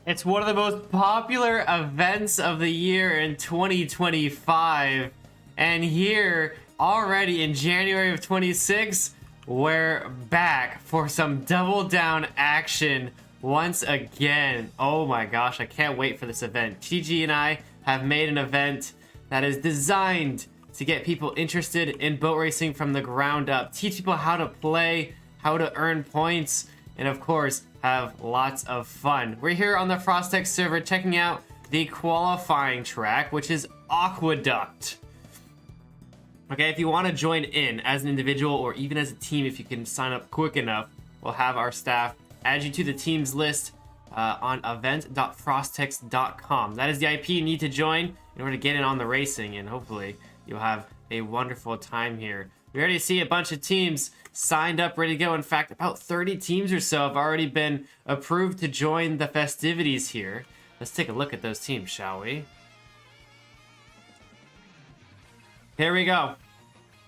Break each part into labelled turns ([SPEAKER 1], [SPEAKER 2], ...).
[SPEAKER 1] It's one of the most popular events of the year in 2025. And here, already in January of 26, we're back for some double down action once again. Oh my gosh, I can't wait for this event. TG and I have made an event that is designed to get people interested in boat racing from the ground up, teach people how to play, how to earn points, and of course, have lots of fun. We're here on the Frostex server checking out the qualifying track, which is Aqueduct. Okay, if you want to join in as an individual or even as a team, if you can sign up quick enough, we'll have our staff add you to the teams list on event.frostex.com. That is the IP you need to join in order to get in on the racing, and hopefully you'll have a wonderful time here. We already see a bunch of teams signed up, ready to go. In fact, about 30 teams or so have already been approved to join the festivities here. Let's take a look at those teams, shall we? Here we go.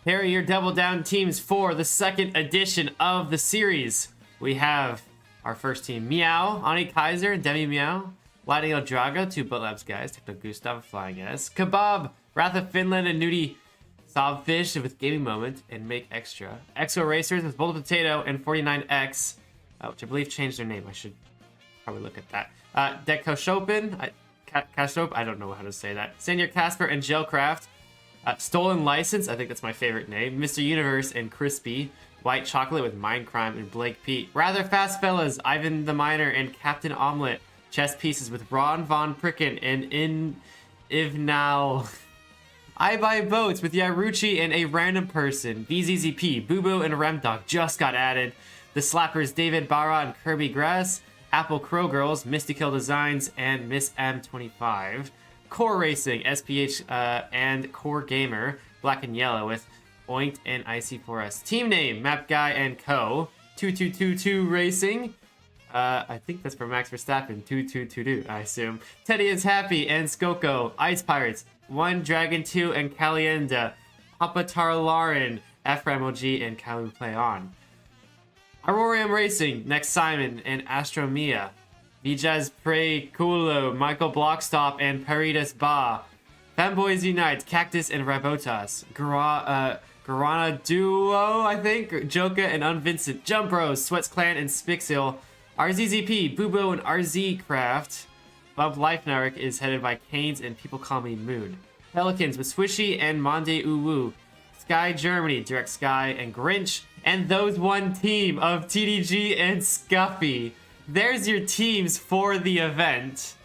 [SPEAKER 1] Here are your Double Down teams for the second edition of the series. We have our first team, Meow, Ani Kaiser, Demi Meow, Lightning El Drago, two Boat Labs guys, Techno Gustav, Flying S, Kebab, Wrath of Finland, and Nudie Sobfish with Gaming Moment and Make Extra. Exo Racers with Bold Potato and 49X, which I believe changed their name. I should probably look at that. Deco Chopin, Kashop, I don't know how to say that. Senior Casper and Gelcraft. Stolen License, I think that's my favorite name. Mr. Universe and Crispy. White Chocolate with Mindcrime and Blake Pete. Rather Fast Fellas, Ivan the Miner and Captain Omelette. Chess Pieces with Ron Von Pricken and Ivnal. I Buy Boats with Yaruchi and a random person. BZZP, Boo Boo and Remdog just got added. The Slappers, David Barra and Kirby Grass. Apple Crow Girls, Mystical Designs, and Miss M25. Core Racing, SPH and Core Gamer, Black and Yellow with Oinked and IC4S. Team name, Map Guy and Co. 2222 Racing. I think that's for Max Verstappen. 2222, I assume. Teddy is Happy and Skoko. Ice Pirates, One Dragon 2 and Calienda. Papa Tarlarin, Ephraim OG, and Kalu Play On. Aurorium Racing, Next Simon and Astromia. Vijaz Prey Kulo, Michael Blockstop, and Paritas Ba. Fanboys Unite, Cactus and Rabotas. Garana Duo, I think. Joka and Unvincent. Jump Bros, Sweats Clan, and Spixil. RZZP, Boobo, and RZ Craft. Bob Leifnarek is headed by Canes and People Call Me Moon. Pelicans with Swishy and Monde Uwu. Sky Germany, Direct Sky, and Grinch. And those one team of TDG and Scuffy. There's your teams for the event.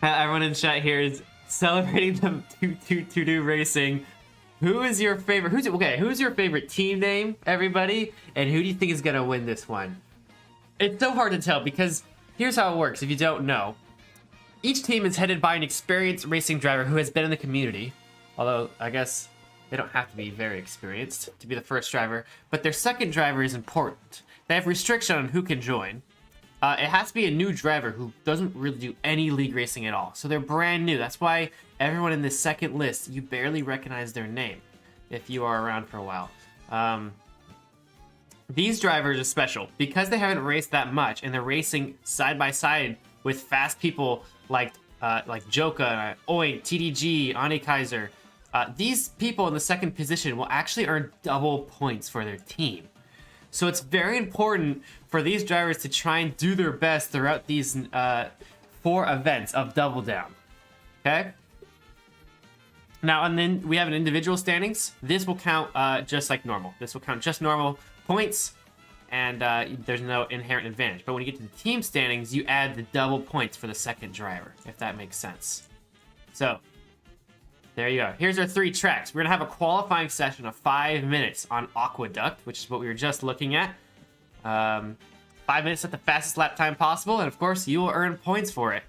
[SPEAKER 1] Everyone in chat here is celebrating the 2222 racing. Who is your favorite? Who's your favorite team name, everybody? And who do you think is gonna win this one? It's so hard to tell because here's how it works if you don't know. Each team is headed by an experienced racing driver who has been in the community. Although, I guess they don't have to be very experienced to be the first driver. But their second driver is important. They have restriction on who can join. It has to be a new driver who doesn't really do any league racing at all. So they're brand new. That's why everyone in this second list, you barely recognize their name if you are around for a while. These drivers are special because they haven't raced that much and they're racing side by side with fast people like Joka, Oink, TDG, Ani Kaiser. These people in the second position will actually earn double points for their team. So it's very important for these drivers to try and do their best throughout these 4 events of Double Down. Okay? Now, and then we have an individual standings. This will count just like normal. This will count just normal points, and there's no inherent advantage. But when you get to the team standings, you add the double points for the second driver, if that makes sense. So, there you go. Here's our 3 tracks. We're going to have a qualifying session of 5 minutes on Aqueduct, which is what we were just looking at. 5 minutes at the fastest lap time possible, and of course, you will earn points for it.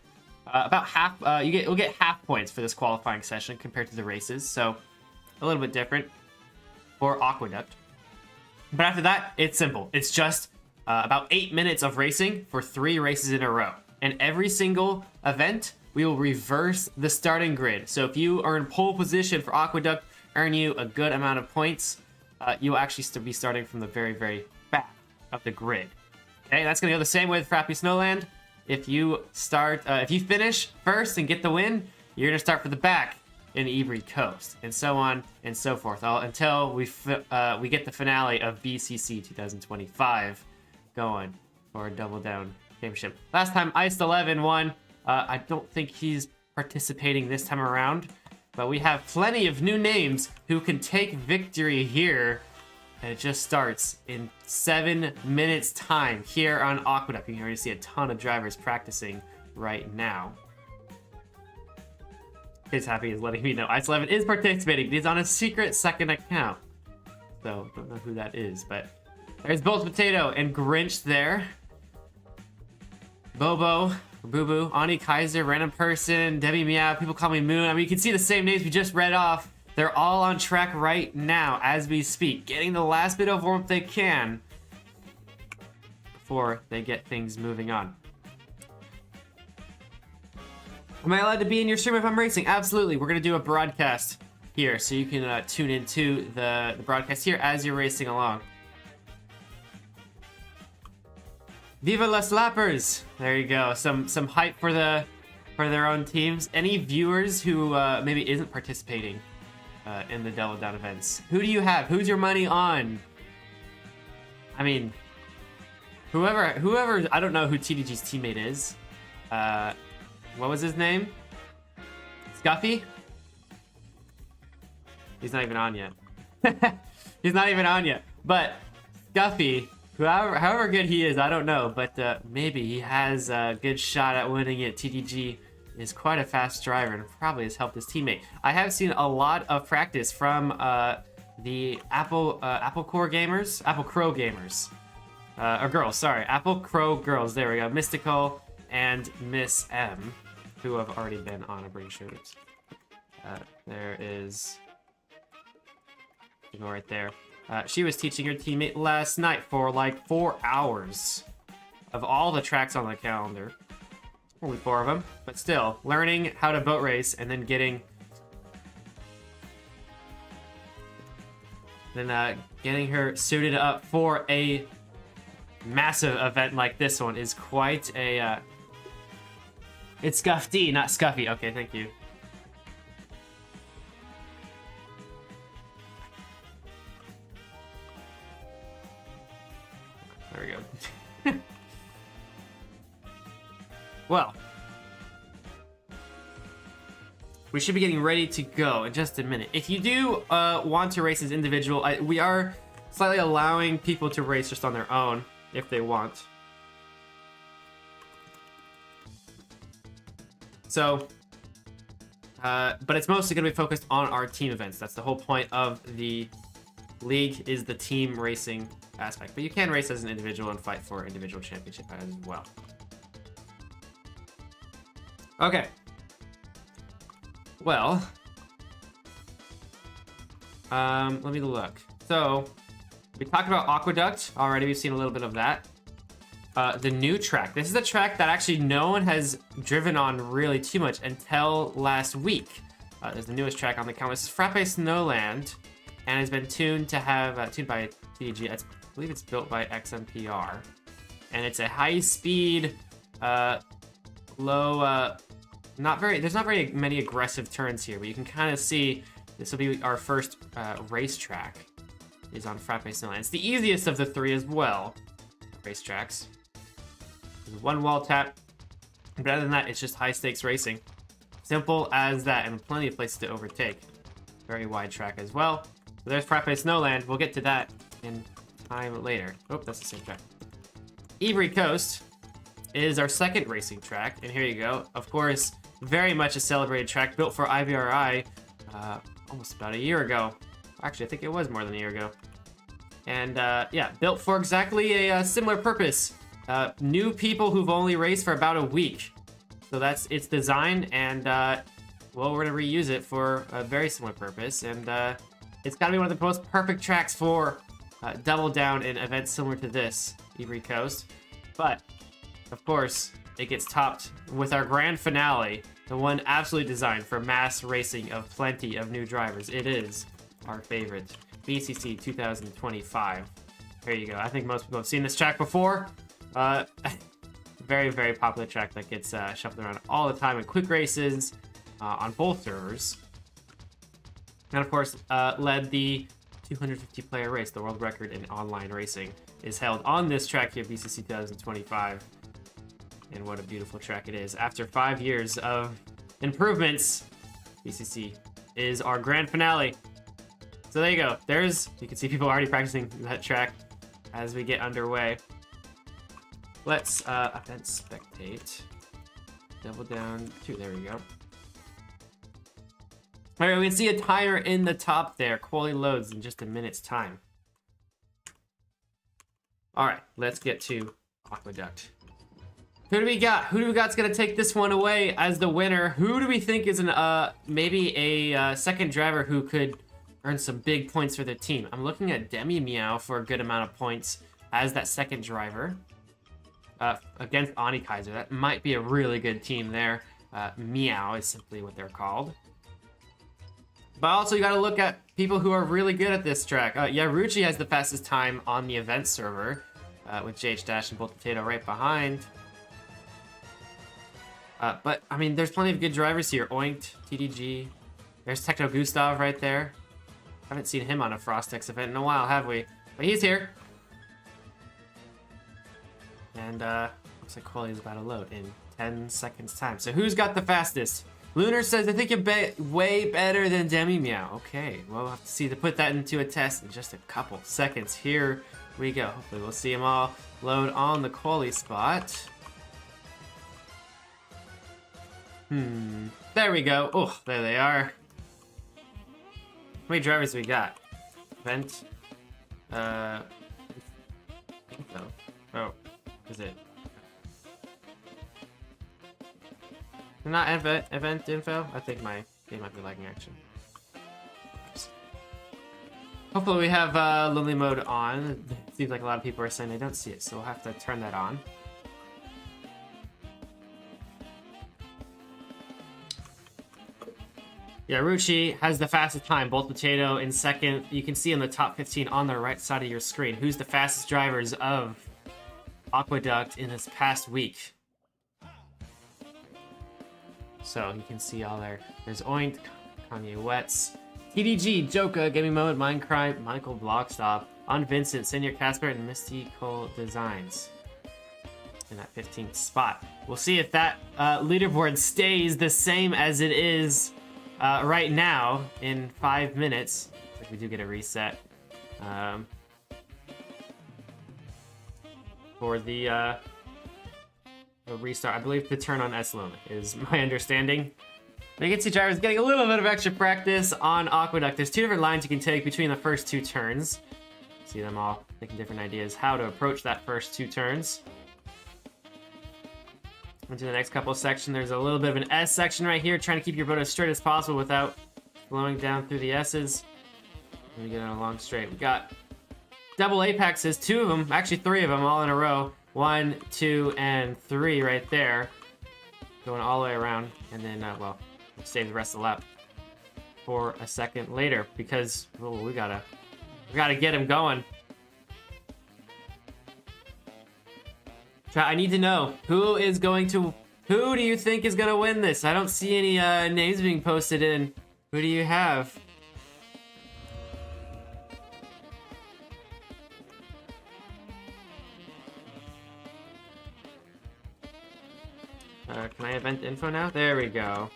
[SPEAKER 1] About half, you'll get half points for this qualifying session compared to the races, so a little bit different for Aqueduct. But after that, it's simple. It's just about 8 minutes of racing for 3 races in a row. And every single event, we will reverse the starting grid. So if you are in pole position for Aqueduct, earn you a good amount of points, you'll actually be starting from the very, very back of the grid. Okay, that's going to go the same way with Frappy Snowland. if you start, if you finish first and get the win, you're gonna start for the back in Ivory Coast, and so on and so forth, until we get the finale of BCC 2025 going for a Double Down Championship. Last time Iced 11 won. I don't think he's participating this time around, but we have plenty of new names who can take victory here. And it just starts in 7 minutes time here on Aqueduct. You can already see a ton of drivers practicing right now. He's happy he's letting me know Ice 11 is participating. He's on a secret second account. So, don't know who that is, but there's Bolt Potato and Grinch there. Bobo, Boo Boo, Ani Kaiser, Random Person, Debbie Meow, people call me Moon. I mean, you can see the same names we just read off. They're all on track right now as we speak, getting the last bit of warmth they can before they get things moving on. Am I allowed to be in your stream if I'm racing? Absolutely. We're going to do a broadcast here, so you can tune into the broadcast here as you're racing along. Viva los Lappers! There you go. Some hype for their own teams. Any viewers who maybe isn't participating in the Double Down events? Who do you have? Who's your money on? I mean, whoever. I don't know who TDG's teammate is. What was his name? Scuffy? He's not even on yet. He's not even on yet. But Scuffy, however good he is, I don't know. But maybe he has a good shot at winning it. TDG is quite a fast driver and probably has helped his teammate. I have seen a lot of practice from the Apple Crow gamers. Or girls, sorry. Apple Crow girls. There we go. Mystical and Miss M, who have already been on a bring shirts. There is, go right there. She was teaching her teammate last night for like 4 hours of all the tracks on the calendar. Only 4 of them, but still learning how to boat race and then getting her suited up for a massive event like this one is quite a it's Scuffy, not Scuffy. Okay, thank you. There we go. Well, we should be getting ready to go in just a minute. If you do want to race as individual, we are slightly allowing people to race just on their own if they want. So, but it's mostly going to be focused on our team events. That's the whole point of the league, is the team racing aspect. But you can race as an individual and fight for individual championship as well. Okay. Well, let me look. So, we talked about Aqueduct already. We've seen a little bit of that. The new track. This is a track that actually no one has driven on really too much until last week. There's the newest track on the calendar. This is Frappe Snowland, and it's been tuned to have tuned by TDG. I believe it's built by XMPR, and it's a high-speed, low. There's not very many aggressive turns here, but you can kind of see this will be our first racetrack. Is on Frappe Snowland. It's the easiest of the 3 as well. Racetracks. There's one wall tap. But other than that, it's just high stakes racing. Simple as that, and plenty of places to overtake. Very wide track as well. So there's Frappe Snowland. We'll get to that in time later. Oh, that's the same track. Ivory Coast is our second racing track, and here you go. Of course, very much a celebrated track, built for IVRI almost about a year ago. Actually, I think it was more than a year ago. And yeah, built for exactly a similar purpose. New people who've only raced for about a week. So that's its design, and well, we're gonna reuse it for a very similar purpose. And it's gotta be one of the most perfect tracks for Double Down in events similar to this, Ivory Coast. But of course, it gets topped with our grand finale, the one absolutely designed for mass racing of plenty of new drivers. It is our favorite, BCC 2025. There you go. I think most people have seen this track before. Very, very popular track that gets shuffled around all the time in quick races on both servers. And of course, led the 250 player race. The world record in online racing is held on this track here, BCC 2025. And what a beautiful track it is. After 5 years of improvements, BCC is our grand finale. So there you go. You can see people already practicing that track as we get underway. Let's event spectate. Double down 2, there we go. All right, we can see a timer in the top there. Quali loads in just a minute's time. All right, let's get to Aqueduct. Who do we got? Who do we got's gonna take this one away as the winner? Who do we think is maybe a second driver who could earn some big points for their team? I'm looking at Demi Meow for a good amount of points as that second driver against Ani Kaiser. That might be a really good team there. Meow is simply what they're called. But also you gotta look at people who are really good at this track. Yaruchi has the fastest time on the event server with JH Dash and Bolt Potato right behind. But, I mean, there's plenty of good drivers here. Oinked, TDG. There's Techno Gustav right there. Haven't seen him on a Frostex event in a while, have we? But he's here. And, looks like Quali is about to load in 10 seconds time. So who's got the fastest? Lunar says, I think you're way better than Demi Meow. Okay, well, we'll have to see to put that into a test in just a couple seconds. Here we go. Hopefully we'll see them all load on the Quali spot. There we go. Oh, there they are. How many drivers we got? Event. I think so. Oh, is it? Not event info? I think my game might be lagging action. Hopefully we have Lonely Mode on. It seems like a lot of people are saying they don't see it, so we'll have to turn that on. Yaruchi has the fastest time. Bolt Potato in second. You can see in the top 15 on the right side of your screen who's the fastest drivers of Aqueduct in this past week. So you can see all there. There's Oint, Kanye Wets, TDG, Joka, Gaming Mode, Mindcrime, Michael Blockstop, On Vincent, Senior Casper, and Mystical Designs in that 15th spot. We'll see if that leaderboard stays the same as it is right now in 5 minutes. Looks like we do get a reset for the restart. I believe the turn on Esloan is my understanding. And you can see drivers getting a little bit of extra practice on Aqueduct. There's 2 different lines you can take between the first 2 turns. See them all making different ideas how to approach that first 2 turns. Into the next couple of sections, there's a little bit of an S section right here, trying to keep your boat as straight as possible without slowing down through the S's. And we get on a long straight. We got double apexes, 2 of them, actually 3 of them all in a row. 1, 2, and 3 right there. Going all the way around. And then, well, we'll save the rest of the lap for a second later because we gotta get him going. I need to know who do you think is gonna win this? I don't see any names being posted in. Who do you have? Can I event info now? There we go.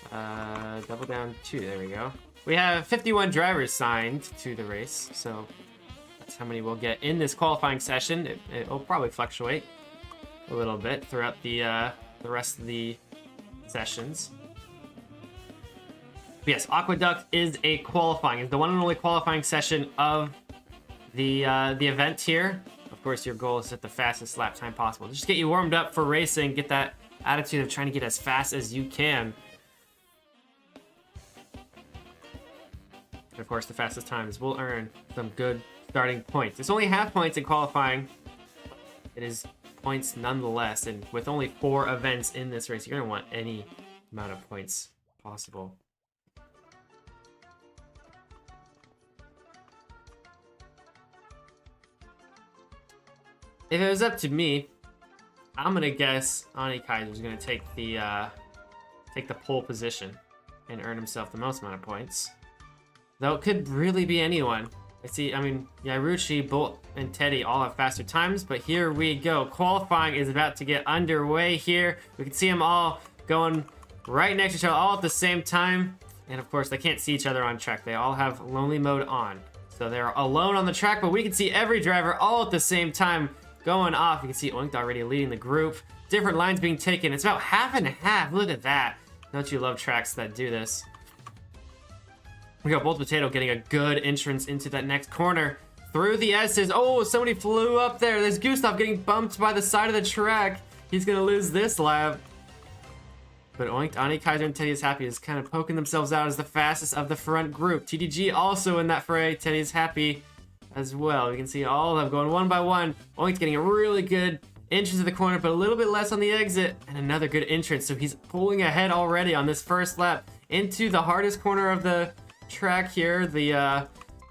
[SPEAKER 1] Double down 2, there we go. We have 51 drivers signed to the race, so that's how many we'll get in this qualifying session. It'll probably fluctuate a little bit throughout the rest of the sessions. But yes, Aqueduct is a qualifying. It's the one and only qualifying session of the event here. Of course, your goal is to hit the fastest lap time possible. Just get you warmed up for racing, get that attitude of trying to get as fast as you can. And of course, the fastest times will earn some good starting points. It's only half points in qualifying. It is points nonetheless, and with only 4 events in this race, you're gonna want any amount of points possible. If it was up to me, I'm gonna guess Ani Kaiser's gonna take the pole position and earn himself the most amount of points. Though it could really be anyone. I mean, Yaruchi, Bolt, and Teddy all have faster times, but here we go. Qualifying is about to get underway here. We can see them all going right next to each other, all at the same time. And of course, they can't see each other on track. They all have lonely mode on. So they're alone on the track, but we can see every driver all at the same time going off. You can see Oinked already leading the group. Different lines being taken. It's about half and half. Look at that. Don't you love tracks that do this? We got Bolt Potato getting a good entrance into that next corner. Through the S's. Oh, somebody flew up there. There's Gustav getting bumped by the side of the track. He's going to lose this lap. But Oinked, Ani Kaiser, and Teddy is Happy is kind of poking themselves out as the fastest of the front group. TDG also in that fray. Teddy is Happy as well. You can see all of them going one by one. Oinked's getting a really good entrance to the corner, but a little bit less on the exit. And another good entrance. So he's pulling ahead already on this first lap into the hardest corner of the track here. The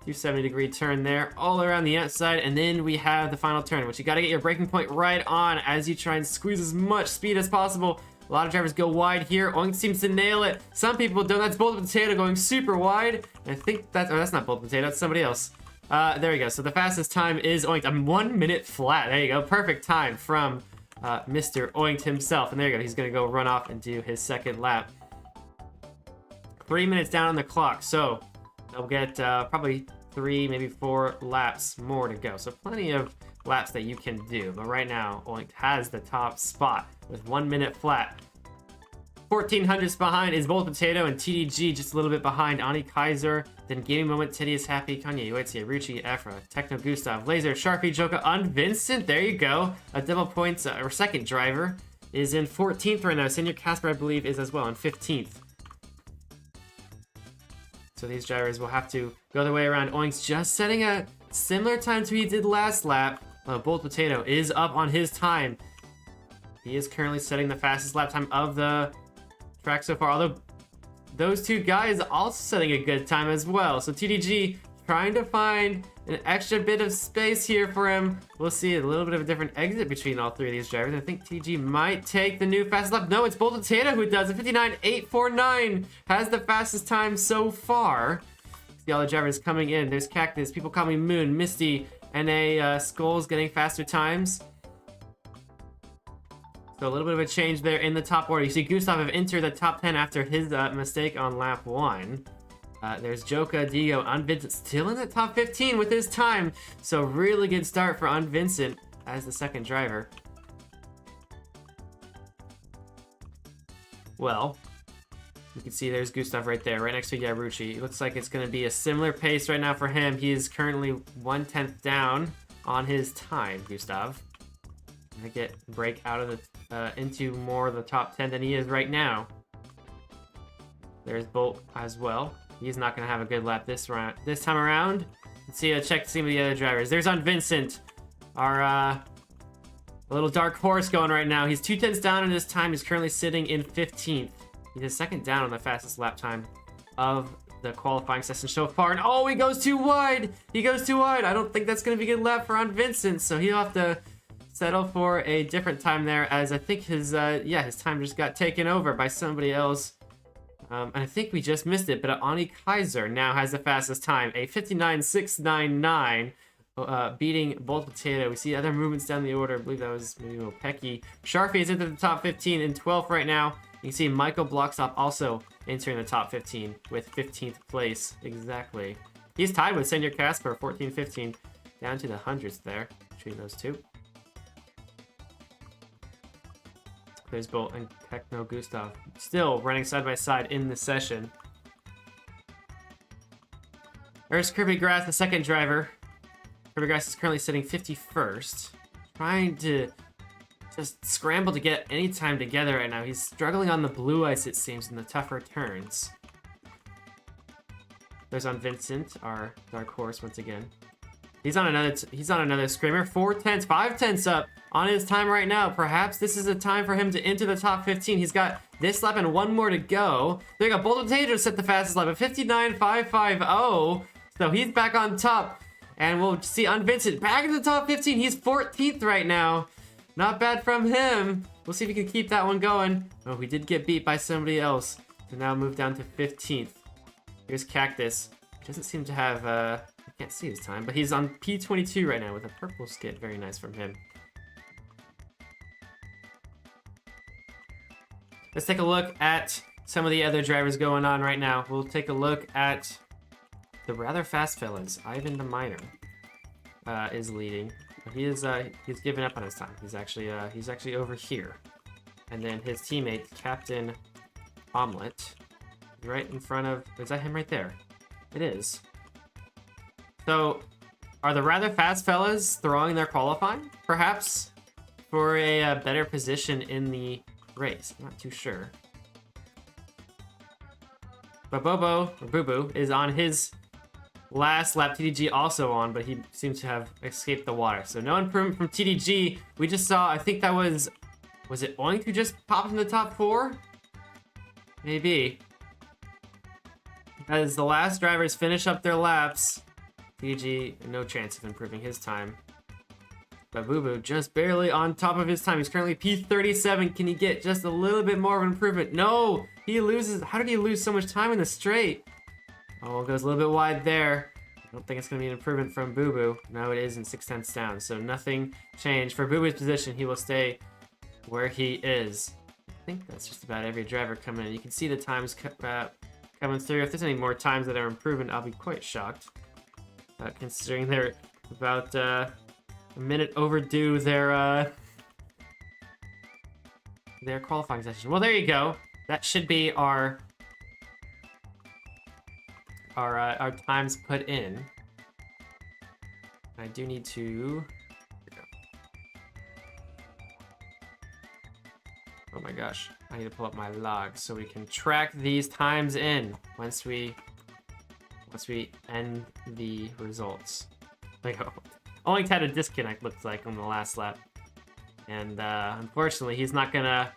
[SPEAKER 1] 270-degree turn there all around the outside. And then we have the final turn, which you got to get your braking point right on as you try and squeeze as much speed as possible. A lot of drivers go wide here. Oinked seems to nail it. Some people don't. That's Bolt Potato going super wide. And I think that's not Bolt Potato. That's somebody else. There we go. So the fastest time is Oinked. I'm 1 minute flat. There you go. Perfect time from Mr. Oinked himself. And there you go. He's going to go run off and do his second lap. 3 minutes down on the clock. So they'll get probably 3, maybe 4 laps more to go. So plenty of laps that you can do. But right now, Oinked has the top spot with 1 minute flat. 1400s behind is Bolt Potato and TDG, just a little bit behind Ani Kaiser. Then Gaming Moment, Teddy is Happy, Kanye, Uetsu, Ruchi, Efra, Techno Gustav, Laser, Sharpie, Joka, Vincent. There you go. A double points, or second driver is in 14th right now. Senior Casper, I believe, is as well in 15th. So these drivers will have to go their way around. Oinked's just setting a similar time to what he did last lap. Bolt Potato is up on his time. He is currently setting the fastest lap time of the track so far, although those two guys also setting a good time as well. So TDG trying to find an extra bit of space here for him. We'll see a little bit of a different exit between all three of these drivers. I think TDG might take the new fastest lap. No, it's Bolt Potato who does it. 59.849 has the fastest time so far. See all the drivers coming in. There's Cactus, people call me Moon, Misty, and Skulls getting faster times. So a little bit of a change there in the top order. You see Gustav have entered the top 10 after his mistake on lap 1. There's Joka, Dio, Vincent still in the top 15 with his time. So really good start for Vincent as the second driver. Well, you can see there's Gustav right there, right next to Yaruchi. It looks like it's going to be a similar pace right now for him. He is currently 1/10 down on his time, Gustav. Gonna break out of the into more of the top 10 than he is right now. There's Bolt as well. He's not gonna have a good lap this time around. Let's see. Check to see with the other drivers. There's Vincent, our little dark horse going right now. He's 2/10 down in his time. He's currently sitting in 15th. He's a second down on the fastest lap time of the qualifying session so far. And oh, he goes too wide. He goes too wide. I don't think that's gonna be a good lap for Vincent. So he'll have to settle for a different time there, as I think his time just got taken over by somebody else. And I think we just missed it, but Ani Kaiser now has the fastest time, a 59.699, beating Bolt Potato. We see other movements down the order. I believe that was maybe Pecky. Sharpie is into the top 15 in 12th right now. You can see Michael Blockstop also entering the top 15 with 15th place exactly. He's tied with Senior Casper, 14-15, down to the hundreds there between those two. There's Bolt and Techno Gustav still running side by side in the session. There's Kirby Grass, the second driver. Kirby Grass is currently sitting 51st. Trying to just scramble to get any time together right now. He's struggling on the blue ice, it seems, in the tougher turns. There's Vincent, our dark horse once again. He's on another screamer. 4/10, 5/10 up on his time right now. Perhaps this is a time for him to enter the top 15. He's got this lap and one more to go. There you go. Bolt Potato set the fastest lap at 59.550. So he's back on top. And we'll see Vincent back in the top 15. He's 14th right now. Not bad from him. We'll see if he can keep that one going. Oh, we did get beat by somebody else. To now move down to 15th. Here's Cactus. Doesn't seem to have, I can't see his time, but he's on P22 right now with a purple skit. Very nice from him. Let's take a look at some of the other drivers going on right now. We'll take a look at the rather fast fellas. Ivan the Miner is leading. He's given up on his time. He's actually over here. And then his teammate, Captain Omelet, right in front of... Is that him right there? It is. So, are the rather fast fellas throwing their qualifying, perhaps, for a better position in the race? I'm not too sure. But Bobo, or Boo Boo, is on his last lap. TDG also on, but he seems to have escaped the water. So no improvement from TDG. We just saw, I think that was it Oink who just popped in the top 4? Maybe. As the last drivers finish up their laps, TDG, no chance of improving his time. But Boo Boo just barely on top of his time. He's currently P37. Can he get just a little bit more of an improvement? No! He loses. How did he lose so much time in the straight? Oh, it goes a little bit wide there. I don't think it's going to be an improvement from Boo Boo. No, it is in 6/10 down. So nothing changed. For Boo Boo's position, he will stay where he is. I think that's just about every driver coming in. You can see the times coming through. If there's any more times that are improving, I'll be quite shocked. Considering they're about a minute overdue their qualifying session. Well, there you go. That should be our times put in. I do need to... Oh my gosh, I need to pull up my logs so we can track these times in once we end the results. There you go. Only had a disconnect, looks like, on the last lap. And unfortunately, he's not gonna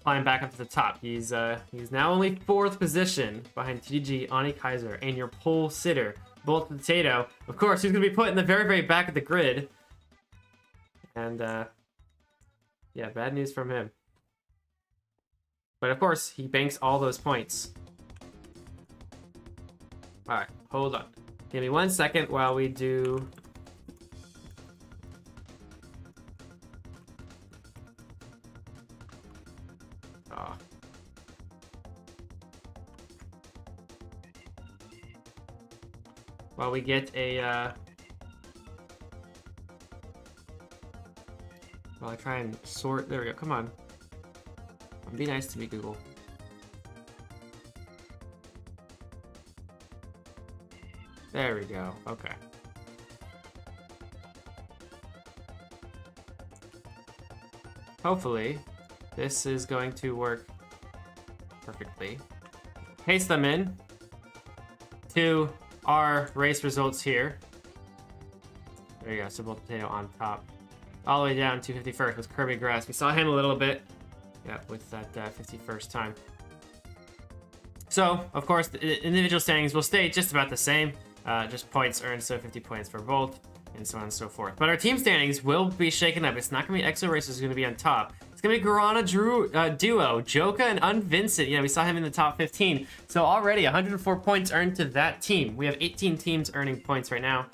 [SPEAKER 1] climb back up to the top. He's now only 4th position behind TDG, Ani Kaiser, and your pole sitter, Bolt Potato. Of course, he's gonna be put in the very, very back of the grid. And yeah, bad news from him. But of course, he banks all those points. All right, hold on. Give me 1 second while we do... Oh. While we get a... While I try and sort... There we go, come on. Be nice to me, Google. There we go. Okay. Hopefully, this is going to work perfectly. Paste them in to our race results here. There you go. So Bolt Potato on top. All the way down to 51st with Kirby Grass. We saw him a little bit. Yeah, with that 51st time. So, of course, the individual standings will stay just about the same. Just points earned, so 50 points for Bolt, and so on and so forth. But our team standings will be shaken up. It's not going to be Exo Racers going to be on top. It's going to be Guarana Duo, Joka and Unvincent. Yeah, we saw him in the top 15. So already 104 points earned to that team. We have 18 teams earning points right now.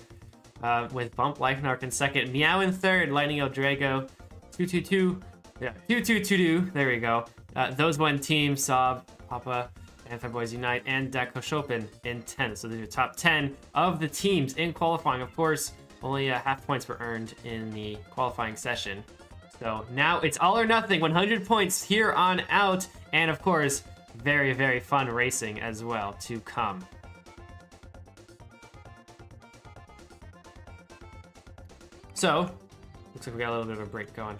[SPEAKER 1] With Bump Leichnark in second, Meow in third, Lightning El Drago, 222. Yeah, 2-2-2-2, there we go. Those one teams, Sob, Papa, Anthem Boys Unite, and Chopin in 10. So these are top 10 of the teams in qualifying. Of course, only half points were earned in the qualifying session. So now it's all or nothing, 100 points here on out. And of course, very, very fun racing as well to come. So, looks like we got a little bit of a break going.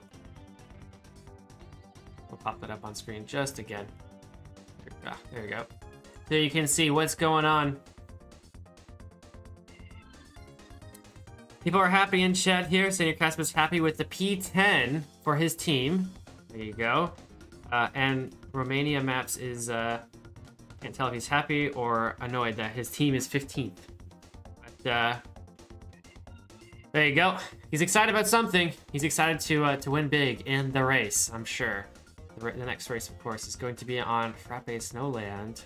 [SPEAKER 1] We'll pop that up on screen just again. There we go. So you can see what's going on. People are happy in chat here. Senior Casper's happy with the P10 for his team. There you go. And Romania Maps is, can't tell if he's happy or annoyed that his team is 15th. But There you go. He's excited about something. He's excited to win big in the race, I'm sure. The next race, of course, is going to be on Frappe Snowland.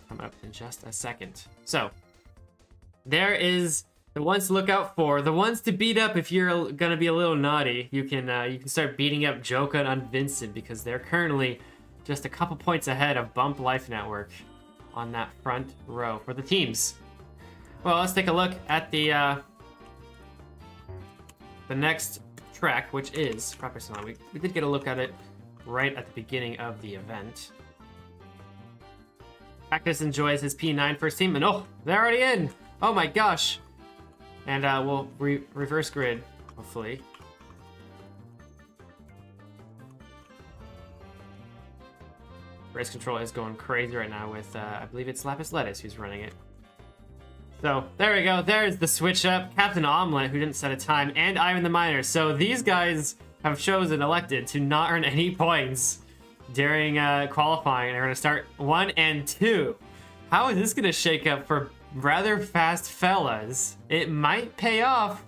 [SPEAKER 1] Coming up in just a second. So, there is the ones to look out for. The ones to beat up if you're gonna be a little naughty. You can start beating up Joka and Vincent because they're currently just a couple points ahead of Bump Life Network on that front row for the teams. Well, let's take a look at the next track, which is Frappe Snowland. We did get a look at it right at the beginning of the event. Cactus enjoys his P9 first team, and oh, they're already in! Oh my gosh! And we'll reverse grid, hopefully. Race control is going crazy right now with, I believe it's Lapis Lettuce who's running it. So, there we go. There's the switch up. Captain Omelet, who didn't set a time, and Ivan the Miner. So, these guys have elected to not earn any points during qualifying. They're going to start 1 and 2. How is this going to shake up for rather fast fellas? It might pay off.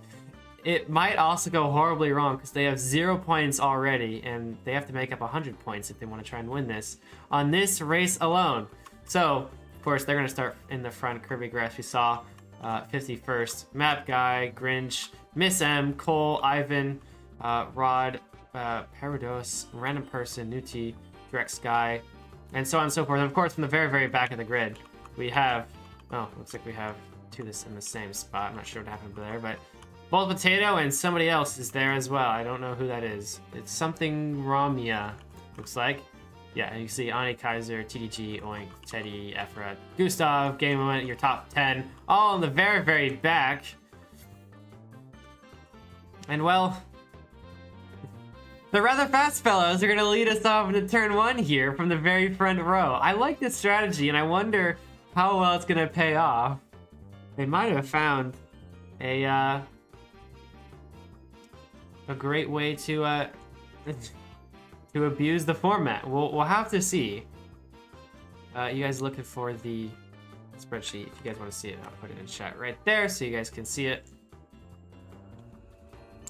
[SPEAKER 1] It might also go horribly wrong because they have 0 points already, and they have to make up 100 points if they want to try and win this on this race alone. So, of course, they're going to start in the front. Kirby Grass, we saw 51st. Map Guy, Grinch, Miss M, Cole, Ivan, Rod, Parados, Random Person, Nuti, Direct Sky, and so on and so forth. And of course, from the very, very back of the grid, we have, oh, looks like we have two in the same spot. I'm not sure what happened there, but Bold Potato and somebody else is there as well. I don't know who that is. It's something Ramia, looks like. Yeah, and you see Ani Kaiser, TDG, Oink, Teddy, Efra, Gustav, Game Moment, your top 10, all in the very, very back. And well, the rather fast fellows are going to lead us off into turn 1 here from the very front row. I like this strategy, and I wonder how well it's going to pay off. They might have found a great way to abuse the format. We'll have to see. You guys looking for the spreadsheet? If you guys want to see it, I'll put it in chat right there so you guys can see it.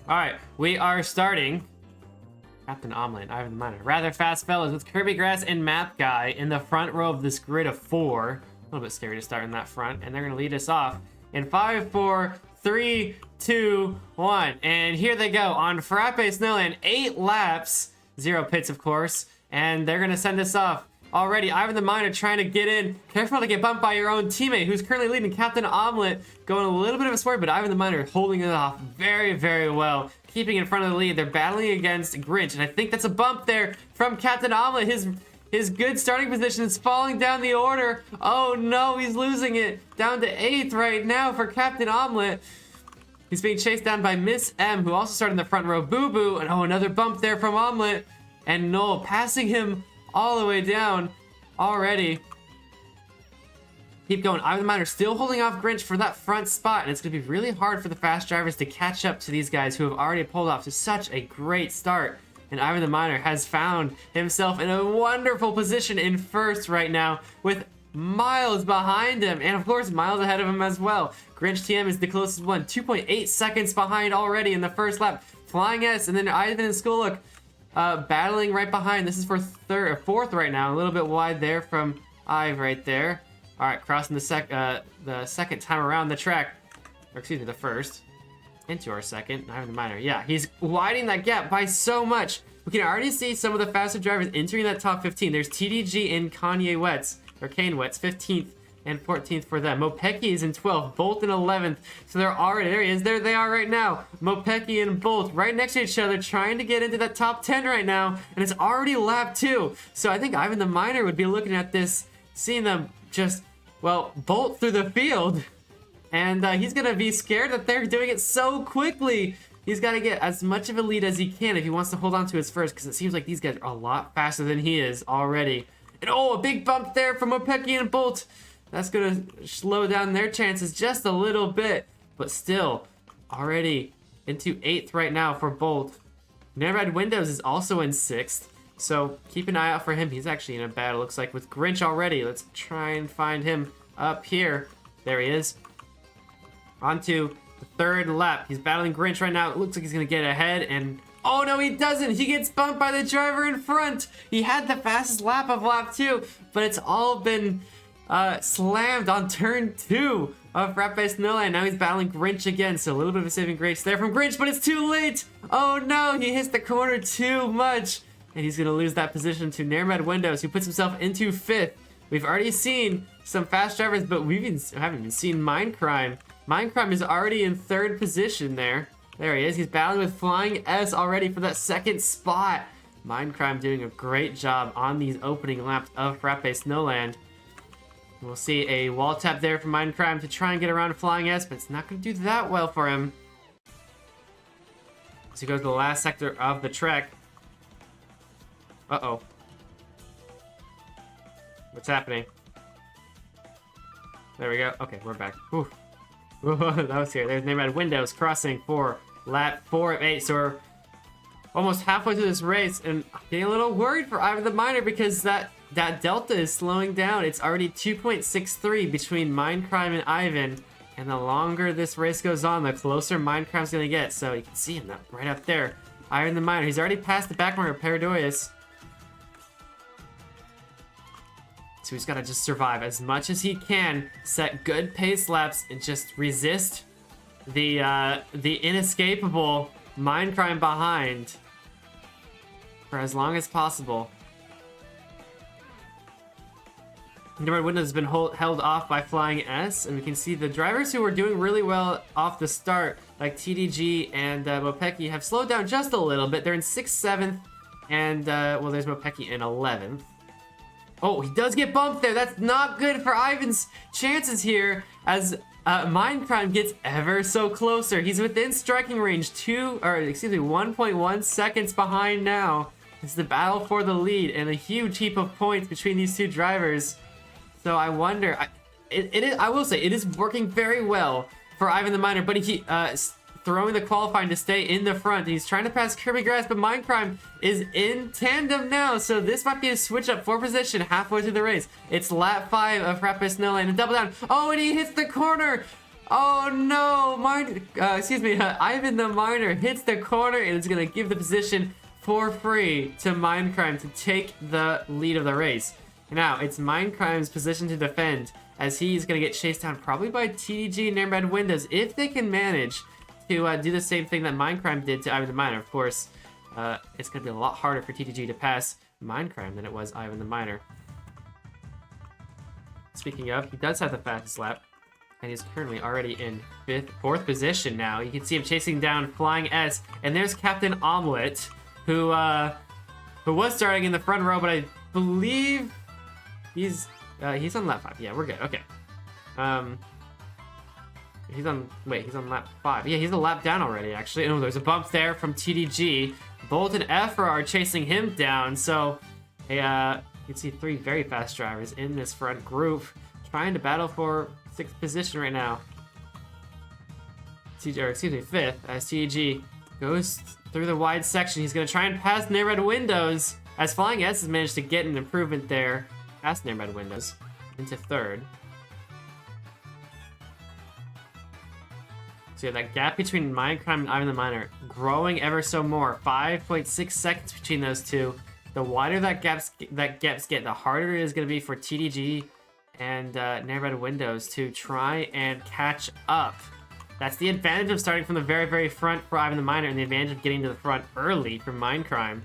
[SPEAKER 1] All right, we are starting. Captain Omelet, Ivan the Miner. Rather fast fellas with Kirby Grass and Map Guy in the front row of this grid of 4. A little bit scary to start in that front, and they're gonna lead us off in 5, 4, 3, 2, 1. And here they go on Frappe Snowland. 8 laps, 0 pits, of course. And they're gonna send us off. Already, Ivan the Miner trying to get in. Careful to get bumped by your own teammate who's currently leading. Captain Omelet going a little bit of a sport, but Ivan the Miner holding it off very, very well. Keeping in front of the lead. They're battling against Grinch, and I think that's a bump there from Captain Omelet. His good starting position is falling down the order. Oh no, he's losing it. Down to 8th right now for Captain Omelet. He's being chased down by Miss M, who also started in the front row. Boo Boo, and oh, another bump there from Omelet. And Noel passing him all the way down already. Keep going. Ivan the Miner still holding off Grinch for that front spot, and it's going to be really hard for the fast drivers to catch up to these guys who have already pulled off to such a great start. And Ivan the Miner has found himself in a wonderful position in first right now with Miles behind him, and of course Miles ahead of him as well. Grinch TM is the closest one, 2.8 seconds behind already in the first lap. Flying S, and then Ivan and Skoluk battling right behind. This is for 4th right now, a little bit wide there from Ive right there. All right, crossing the second time around the track, or excuse me, the first into our second. Ivan the Miner, yeah, he's widening that gap by so much. We can already see some of the faster drivers entering that top 15. There's TDG and Kanye Wets, or Kane Wets, 15th and 14th for them. Mopeki is in 12th, Bolt in 11th. So they're already, there he is, there they are right now. Mopeki and Bolt right next to each other, trying to get into that top 10 right now. And it's already lap 2. So I think Ivan the Miner would be looking at this, seeing them just, well, bolt through the field. And he's going to be scared that they're doing it so quickly. He's got to get as much of a lead as he can if he wants to hold on to his first, because it seems like these guys are a lot faster than he is already. And oh, a big bump there from Mopeki and Bolt. That's going to slow down their chances just a little bit. But still, already into 8th right now for Bolt. Never Had Windows is also in 6th. So keep an eye out for him. He's actually in a battle, looks like, with Grinch already. Let's try and find him up here. There he is. Onto third lap. He's battling Grinch right now. It looks like he's gonna get ahead, and oh no, he doesn't. He gets bumped by the driver in front. He had the fastest lap of lap 2, but it's all been slammed on turn 2 of Frappe Snowland. Now he's battling Grinch again, so a little bit of a saving grace there from Grinch, but it's too late. Oh no, he hits the corner too much, and he's gonna lose that position to Nairmed Windows, who puts himself into 5th. We've already seen some fast drivers, but haven't even seen Mindcrime. Mindcrime is already in 3rd position there. There he is. He's battling with Flying S already for that 2nd spot. Mindcrime doing a great job on these opening laps of Frappe Snowland. We'll see a wall tap there from Mindcrime to try and get around Flying S, but it's not going to do that well for him. So he goes to the last sector of the trek. Uh-oh. What's happening? There we go. Okay, we're back. Whew. That was here. There's Nairmed Windows crossing for lap 4 of 8. So we're almost halfway through this race, and I'm getting a little worried for Ivan the Miner because that delta is slowing down. It's already 2.63 between Mindcrime and Ivan, and the longer this race goes on, the closer Mindcrime's gonna get. So you can see him right up there. Ivan the Miner. He's already passed the back marker of Paradoius. So he's got to just survive as much as he can, set good pace laps, and just resist the inescapable Mindcrime behind for as long as possible. Nairmed Windows has been held off by Flying S, and we can see the drivers who were doing really well off the start, like TDG and Mopeki, have slowed down just a little bit. They're in 6th, 7th, and well, there's Mopeki in 11th. Oh, he does get bumped there. That's not good for Ivan's chances here as Mindcrime gets ever so closer. He's within striking range, 1.1 seconds behind now. It's the battle for the lead and a huge heap of points between these two drivers. So I wonder, I will say, it is working very well for Ivan the Miner, but he throwing the qualifying to stay in the front. He's trying to pass Kirby Grass, but Mindcrime is in tandem now, so this might be a switch up for position halfway through the race. It's lap 5 of Frappe Snowland, and double down. Oh, and he hits the corner. Oh no, Ivan the Miner hits the corner, and it's gonna give the position for free to Mindcrime to take the lead of the race. Now it's Mindcrime's position to defend, as he's gonna get chased down probably by TDG and Nairmed Windows if they can manage to do the same thing that Mindcrime did to Ivan the Miner. Of course, it's going to be a lot harder for TTG to pass Mindcrime than it was Ivan the Miner. Speaking of, he does have the fastest lap, and he's currently already in 4th position now. You can see him chasing down Flying S, and there's Captain Omelette, who was starting in the front row, but I believe he's on lap 5. Yeah, we're good. Okay. He's on lap 5. Yeah, he's a lap down already, actually. Oh, there's a bump there from TDG. Bolt and Efra are chasing him down, so you can see 3 very fast drivers in this front group trying to battle for 6th position right now. 5th, as TDG goes through the wide section. He's going to try and pass Nairmed Windows, as Flying S has managed to get an improvement there past Nairmed Windows into 3rd. So yeah, that gap between Mindcrime and Ivan the Miner growing ever so more. 5.6 seconds between those two. The wider that gaps get, the harder it is going to be for TDG and Nairmed Windows to try and catch up. That's the advantage of starting from the very, very front for Ivan the Miner, and the advantage of getting to the front early for Mindcrime.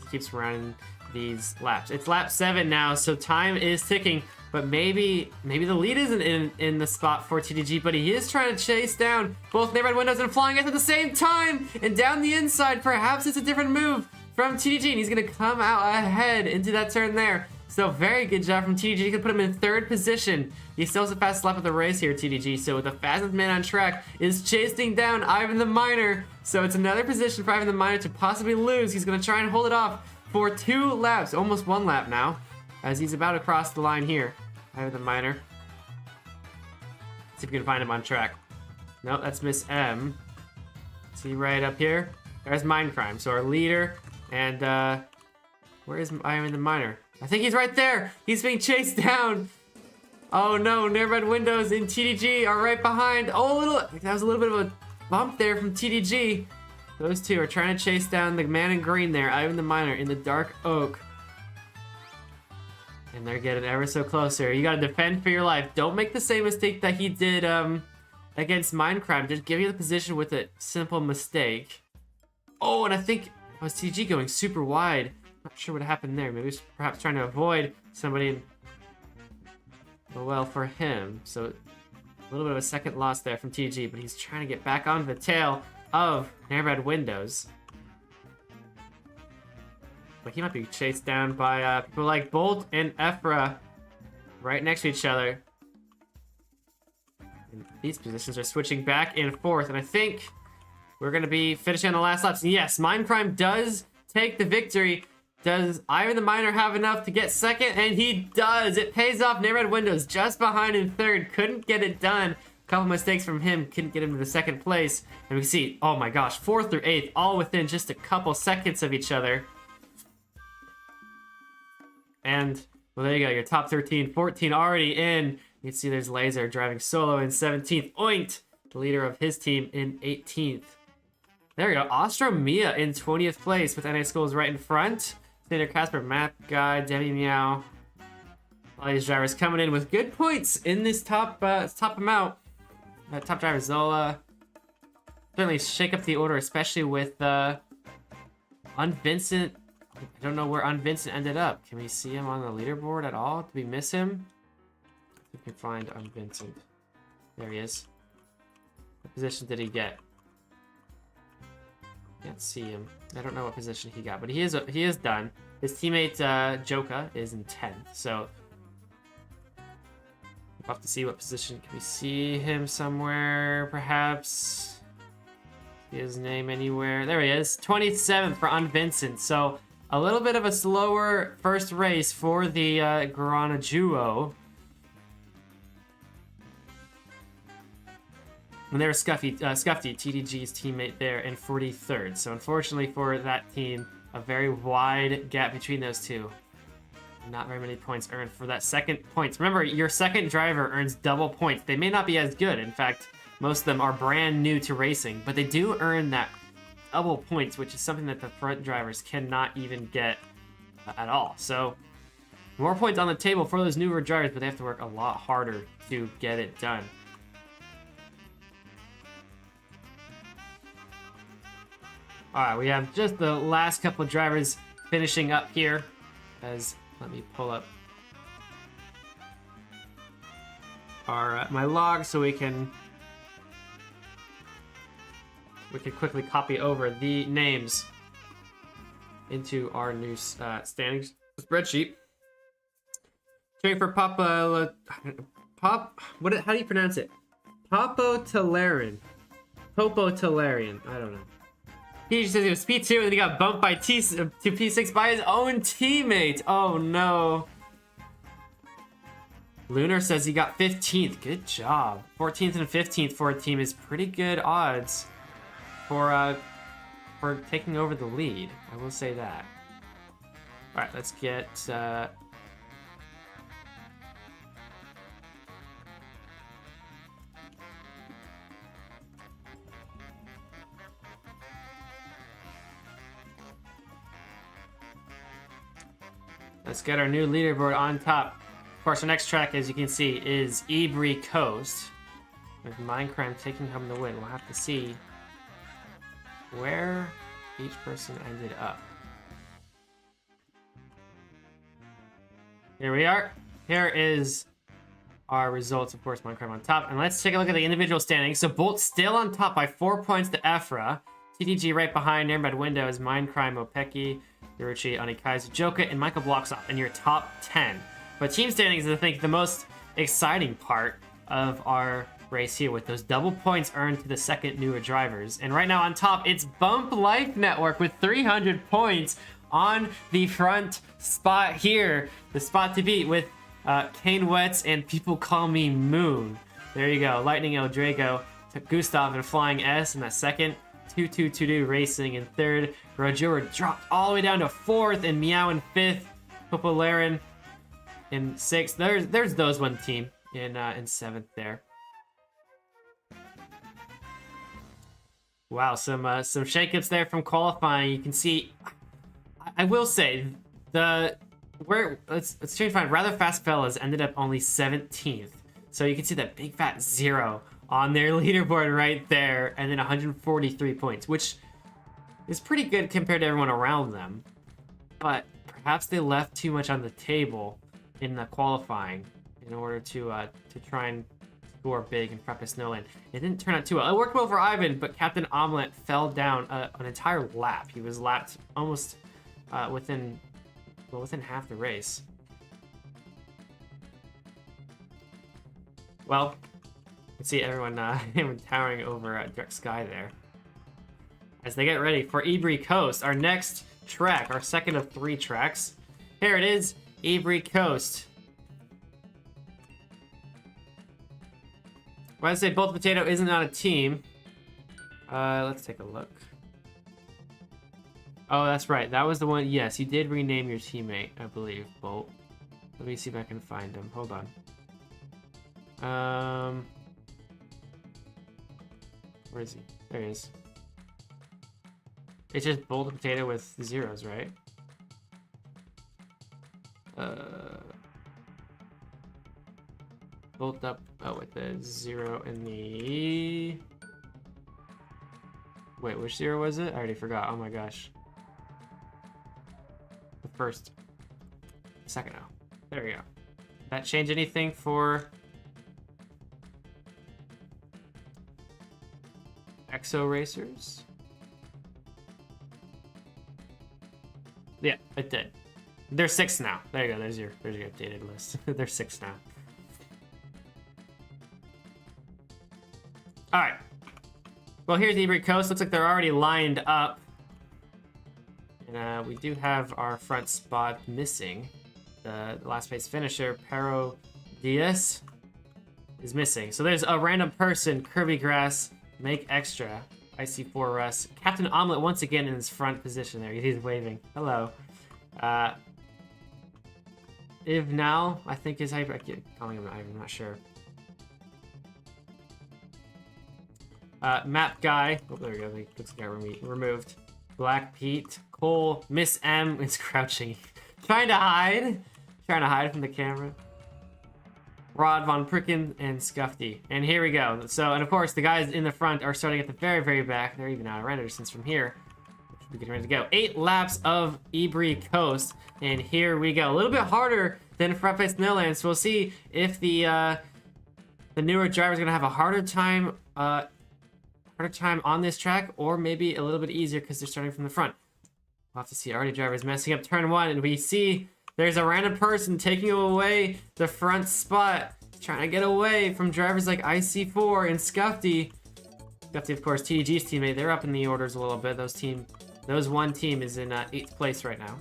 [SPEAKER 1] He keeps running these laps. It's lap 7 now, so time is ticking. But maybe the lead isn't in the spot for TDG, but he is trying to chase down both Nairmed Windows and Flying S at the same time, and down the inside. Perhaps it's a different move from TDG, and he's gonna come out ahead into that turn there. So very good job from TDG. He can put him in 3rd position. He still has the fastest lap of the race here, TDG. So with the fastest man on track is chasing down Ivan the Miner. So it's another position for Ivan the Miner to possibly lose. He's gonna try and hold it off for 2 laps, almost 1 lap now, as he's about to cross the line here. Ivan the Miner. See if we can find him on track. Nope, that's Miss M. See right up here? There's Mindcrime, so our leader. And where is Ivan the Miner? I think he's right there. He's being chased down. Oh no, Nearby Windows and TDG are right behind. Oh, that was a little bit of a bump there from TDG. Those two are trying to chase down the man in green there, Ivan the Miner in the dark oak. And they're getting ever so closer. You gotta defend for your life. Don't make the same mistake that he did against Minecraft. Just give you the position with a simple mistake. Oh, and I think was TG going super wide. Not sure what happened there. Maybe he's perhaps trying to avoid somebody. Well, for him. So a little bit of a second loss there from TG, but he's trying to get back onto the tail of Nearby Windows. But he might be chased down by people like Bolt and Ephra right next to each other. And these positions are switching back and forth, and I think we're going to be finishing on the last laps. Yes, Mindcrime does take the victory. Does Ivan the Miner have enough to get second? And he does. It pays off. Nearby Windows just behind in third. Couldn't get it done. A couple mistakes from him. Couldn't get him to the second place. And we can see, oh my gosh, 4th through 8th, all within just a couple seconds of each other. And, well, there you go. Your top 13, 14 already in. You can see there's Laser driving solo in 17th. Oinked, the leader of his team, in 18th. There we go. Ostromia in 20th place with NA Schools right in front. Standard Casper, Map Guy, Demi Meow. All these drivers coming in with good points in this top amount. Top driver Zola. Certainly shake up the order, especially with Unvincent. I don't know where Unvincent ended up. Can we see him on the leaderboard at all? Did we miss him? We can find Unvincent. There he is. What position did he get? Can't see him. I don't know what position he got, but he is done. His teammate Joka is in 10th, so we'll have to see what position. Can we see him somewhere, perhaps? His name anywhere? There he is. 27th for Unvincent. So a little bit of a slower first race for the Guarana duo. And there was Scuffy, TDG's teammate there, in 43rd. So unfortunately for that team, a very wide gap between those two. Not very many points earned for that second points. Remember, your second driver earns double points. They may not be as good. In fact, most of them are brand new to racing, but they do earn that double points, which is something that the front drivers cannot even get at all. So more points on the table for those newer drivers, but they have to work a lot harder to get it done. All right, we have just the last couple of drivers finishing up here. Let me pull up our my log so we can quickly copy over the names into our new standings spreadsheet. Cheering for How do you pronounce it? Popo Talarian. I don't know. He just says he was P2 and then he got bumped by to P6 by his own teammate. Oh no. Lunar says he got 15th. Good job. 14th and 15th for a team is pretty good odds for taking over the lead. I will say that. All right, let's get our new leaderboard on top. Of course, our next track, as you can see, is Ebri Coast, with Mindcrime taking home the win. We'll have to see where each person ended up. Here we are. Here is our results. Of course, Mindcrime on top. And let's take a look at the individual standings. So Bolt still on top by 4 points to Ephra. TDG right behind. Nearby Windows, Mindcrime, Opeki, Yoruchi, Anikaizu, Joka, and Michael Blocksoft in your top 10. But team standings is, I think, the most exciting part of our race here, with those double points earned to the second newer drivers. And right now on top, it's Bump Life Network with 300 points on the front spot here. The spot to beat with Kane Wetz and People Call Me Moon. There you go. Lightning El Drago to Gustav and Flying S in that second. 2222 Racing in third. Rajur dropped all the way down to 4th, and Meow in 5th. Popolarin in 6th. There's those one team in 7th there. Wow, some shakeups there from qualifying. You can see, I will say, let's change mine. Rather Fast Fellas ended up only 17th. So you can see that big fat 0 on their leaderboard right there, and then 143 points, which is pretty good compared to everyone around them. But perhaps they left too much on the table in the qualifying in order to try and score big in Frappa Snowland. It didn't turn out too well. It worked well for Ivan, but Captain Omelette fell down an entire lap. He was lapped almost within half the race. Well, you can see everyone towering over direct sky there as they get ready for Ebri Coast, our next track, our second of 3 tracks. Here it is, Ebri Coast. When I say Bolt Potato isn't on a team, let's take a look. Oh, that's right. That was the one. Yes, you did rename your teammate, I believe, Bolt. Let me see if I can find him. Hold on. Where is he? There he is. It's just Bolt Potato with 0s, right? Bolt up. Oh, with the 0 in the. Wait, which 0 was it? I already forgot. Oh my gosh. The first. Second. Oh, there we go. Did that change anything for Exo Racers? Yeah, it did. They're 6 now. There you go. There's your updated list. They're 6 now. All right. Well, here's Ebri Coast. Looks like they're already lined up. And we do have our front spot missing. The last place finisher, Pero Diaz, is missing. So there's a random person, Kirby Grass, Make Extra, IC4 Russ. Captain Omelette once again in his front position there. He's waving. Hello. Ivnal, I think is how I keep calling him. I'm not sure. Map Guy. Oh, there we go. He looks like I got removed. Black Pete. Cole. Miss M is crouching. Trying to hide from the camera. Rod Von Pricken and Scuffy. And here we go. So, and of course, the guys in the front are starting at the very, very back. They're even out of render distance from here. We're getting ready to go. 8 laps of Ebri Coast. And here we go. A little bit harder than Frappa Snowland. So we'll see if the newer driver's going to have a harder time on this track, or maybe a little bit easier because they're starting from the front. We'll have to see. Already driver's messing up turn 1, and we see there's a random person taking away the front spot, trying to get away from drivers like IC4 and Scuffy. Scuffy, of course, TDG's teammate. They're up in the orders a little bit. Those one team is in 8th place right now.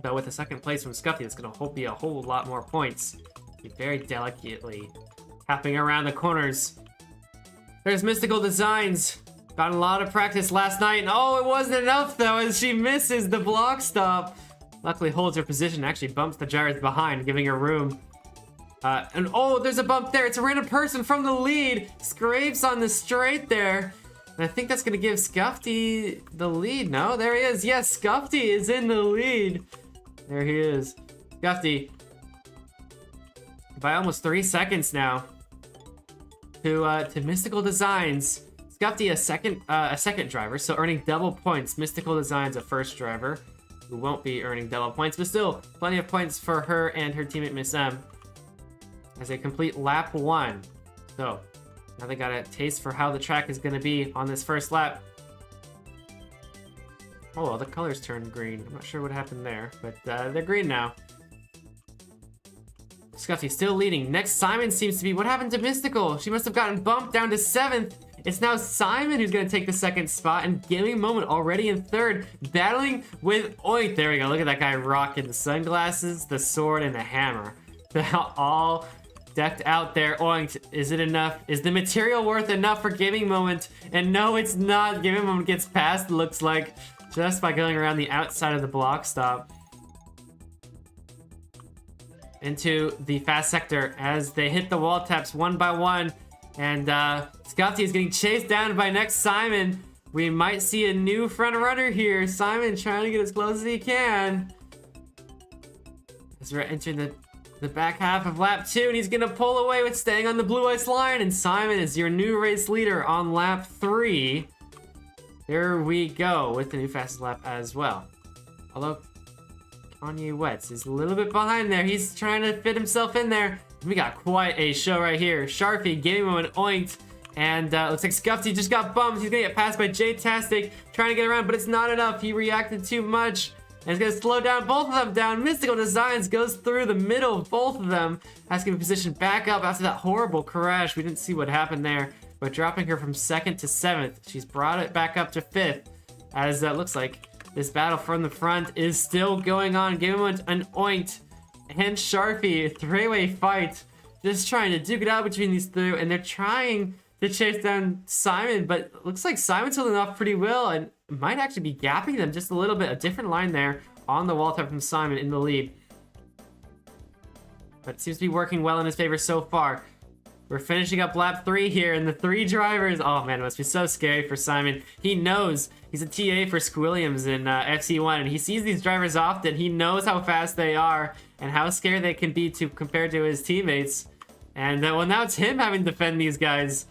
[SPEAKER 1] But with the 2nd place from Scuffy, it's going to be a whole lot more points. Be very delicately tapping around the corners. There's Mystical Designs. Got a lot of practice last night, and oh, it wasn't enough though, as she misses the block stop. Luckily holds her position, actually bumps the gyros behind, giving her room. And oh, there's a bump there. It's a random person from the lead. Scrapes on the straight there. And I think that's gonna give Scuffy the lead. No, there he is. Yes, Scuffy is in the lead. There he is. Scuffy by almost 3 seconds now to Mystical Designs. Scuffy a second driver, so earning double points. Mystical Designs a first driver, who won't be earning double points, but still plenty of points for her and her teammate Miss M as they complete lap 1. So now they got a taste for how the track is going to be on this first lap. Oh, the colors turned green. I'm not sure what happened there, but they're green now. Scuffy still leading. Next, Simon seems to be. What happened to Mystical? She must have gotten bumped down to 7th. It's now Simon who's going to take the 2nd spot, and Gaming Moment already in 3rd, battling with Oink. There we go. Look at that guy rocking the sunglasses, the sword, and the hammer. They're all decked out there. Oink, is it enough? Is the material worth enough for Gaming Moment? And no, it's not. Gaming Moment gets past, looks like, just by going around the outside of the block stop. into the fast sector as they hit the wall taps one by one. And Scotty is getting chased down by next Simon. We might see a new front runner here. Simon trying to get as close as he can. As we're entering the back half of lap 2, and he's gonna pull away with staying on the blue ice line. And Simon is your new race leader on lap 3. There we go with the new fastest lap as well. Although Kanye Wets is a little bit behind there. He's trying to fit himself in there. We got quite a show right here. Sharpie gave him an oinked. And looks like Scuffy just got bumped. He's gonna get passed by Jay-tastic, trying to get around, but it's not enough. He reacted too much. And it's gonna slow down both of them down. Mystical Designs goes through the middle of both of them. Has to be positioned back up after that horrible crash. We didn't see what happened there. But dropping her from 2nd to 7th. She's brought it back up to 5th. As that looks like this battle from the front is still going on. Give him an oinked and Sharpie. A 3-way fight. Just trying to duke it out between these two. And they're trying to chase down Simon. But it looks like Simon's holding off pretty well. And might actually be gapping them just a little bit. A different line there on the wall tap from Simon in the lead. But it seems to be working well in his favor so far. We're finishing up lap 3 here, and the 3 drivers, oh man, it must be so scary for Simon. He knows he's a TA for Squilliams in FC1, and he sees these drivers often. He knows how fast they are and how scary they can be compared to his teammates. And well, now it's him having to defend these guys.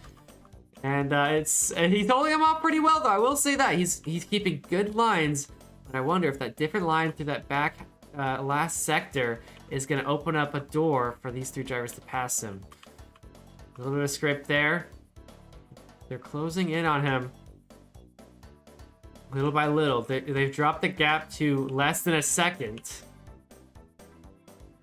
[SPEAKER 1] And he's holding them off pretty well, though. I will say that he's keeping good lines. But I wonder if that different line through that back last sector is going to open up a door for these 3 drivers to pass him. A little bit of script there. They're closing in on him. Little by little. They've dropped the gap to less than a second.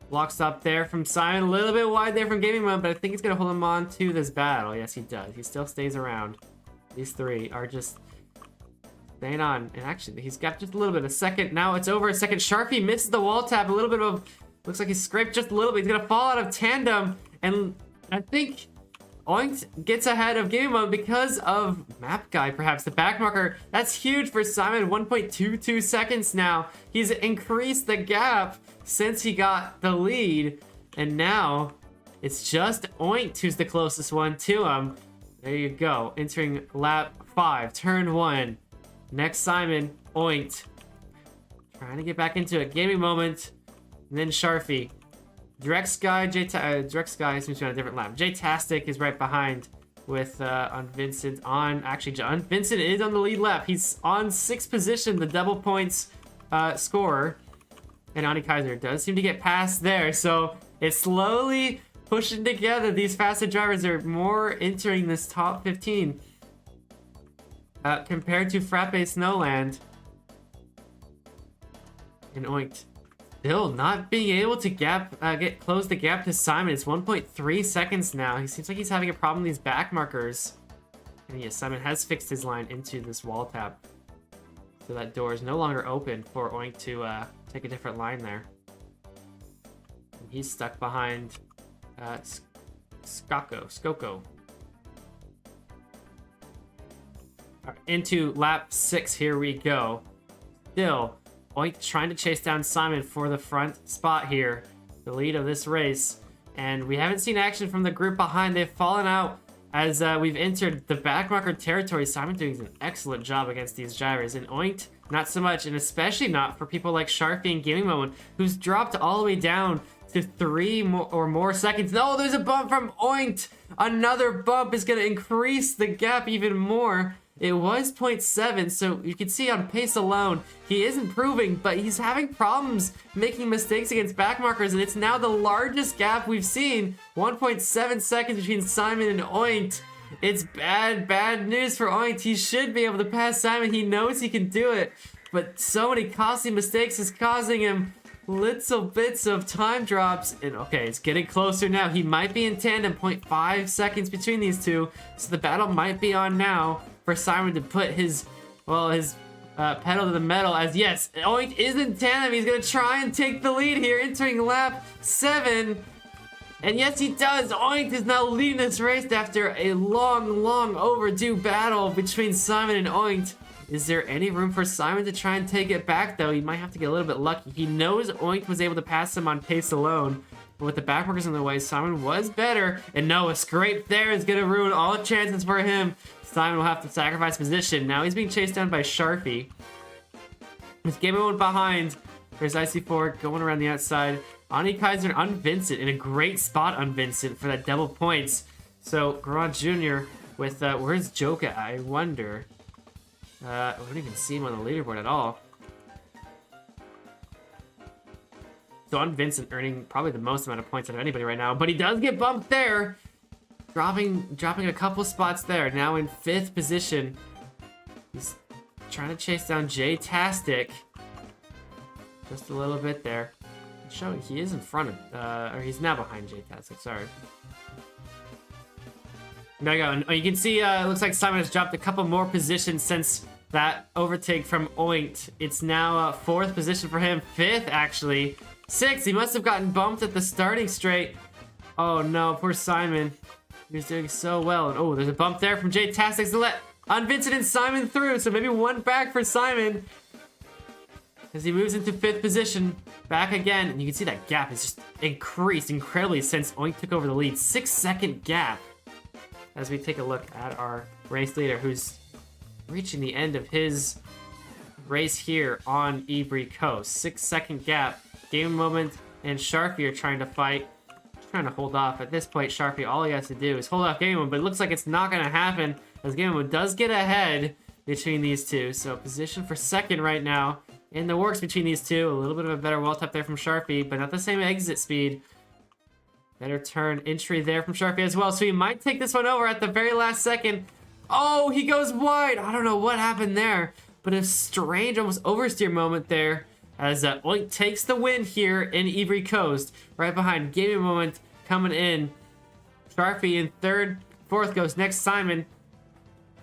[SPEAKER 1] Block stop there from Simon. A little bit wide there from Gaming Mode, but I think he's going to hold him on to this battle. Yes, he does. He still stays around. These 3 are just staying on. And actually, he's got just a little bit. A second. Now it's over a second. Sharpie misses the wall tap. A little bit of... Looks like he scraped just a little bit. He's going to fall out of tandem. And I think... Oinked gets ahead of Game Mode because of Map Guy, perhaps. The back marker, that's huge for Simon. 1.22 seconds now. He's increased the gap since he got the lead. And now it's just Oinked who's the closest one to him. There you go. Entering lap 5, turn 1. Next Simon, Oinked. Trying to get back into it. Gaming Moment. And then Sharpie. Direct Sky seems to be on a different lap. Jay-tastic is right behind with on Vincent. Actually, Vincent is on the lead lap. He's on 6th position, the double points scorer. And Ani Kaiser does seem to get past there. So it's slowly pushing together. These faster drivers are more entering this top 15 compared to Frappe Snowland. And Oinked. Still not being able to close the gap to Simon. It's 1.3 seconds now. He seems like he's having a problem with these back markers. And yes, Simon has fixed his line into this wall tap. So that door is no longer open for Oink to take a different line there. And he's stuck behind Skoko. Right, into lap 6, here we go. Still, Oink trying to chase down Simon for the front spot here, the lead of this race. And we haven't seen action from the group behind. They've fallen out as we've entered the backmarker territory. Simon doing an excellent job against these drivers, and Oink not so much, and especially not for people like Sharpie and Gaming Moment, who's dropped all the way down to 3 or more seconds. No, there's a bump from Oink. Another bump is going to increase the gap even more. It was 0.7, so you can see on pace alone, he is improving, but he's having problems making mistakes against backmarkers, and it's now the largest gap we've seen. 1.7 seconds between Simon and Oink. It's bad news for Oink. He should be able to pass Simon. He knows he can do it, but so many costly mistakes is causing him little bits of time drops. And okay, it's getting closer now. He might be in tandem, 0.5 seconds between these two, so the battle might be on now for Simon to put his pedal to the metal. As yes, Oink is in tandem. He's gonna try and take the lead here, entering lap 7. And yes, he does. Oink is now leading this race after a long overdue battle between Simon and Oink. Is there any room for Simon to try and take it back, though? He might have to get a little bit lucky. He knows Oink was able to pass him on pace alone, But with the backworkers in the way, Simon was better. And no, a scrape there is going to ruin all chances for him. Simon will have to sacrifice position. Now he's being chased down by Sharpie. With Game Mode behind, there's IC4 going around the outside. Ani Kaiser on Vincent in a great spot on Vincent for that double points. So Garage Jr. with, where's Joka? I wonder. I don't even see him on the leaderboard at all. So on Vincent earning probably the most amount of points out of anybody right now, but he does get bumped there. Dropping a couple spots there. Now in 5th position. He's trying to chase down J-Tastic. Just a little bit there. Showing he is in front of, or he's now behind J-Tastic, sorry. There you go. And you can see, it looks like Simon has dropped a couple more positions since that overtake from Oinked. It's now 4th position for him. 5th, actually. 6th. He must have gotten bumped at the starting straight. Oh, no. Poor Simon. He was doing so well. And, oh, there's a bump there from J-Tastic to let on Vincent and Simon through. So maybe one back for Simon as he moves into 5th position. Back again. And you can see that gap has just increased incredibly since Oink took over the lead. 6-second gap. As we take a look at our race leader, who's reaching the end of his race here on Ebri Coast. 6-second gap. Game Moment and Sharpie are trying to fight. Trying to hold off. At this point, Sharpie, all he has to do is hold off Game Moment, but it looks like it's not going to happen as Game Moment does get ahead between these two. So position for 2nd right now in the works between these two. A little bit of a better wall tap there from Sharpie, but not the same exit speed. Better turn entry there from Sharpie as well. So he might take this one over at the very last second. Oh, he goes wide. I don't know what happened there, but a strange almost oversteer moment there as Oink takes the win here in Ebri Coast. Right behind Gaming Moment coming in. Sharpie in 3rd. 4th goes next Simon.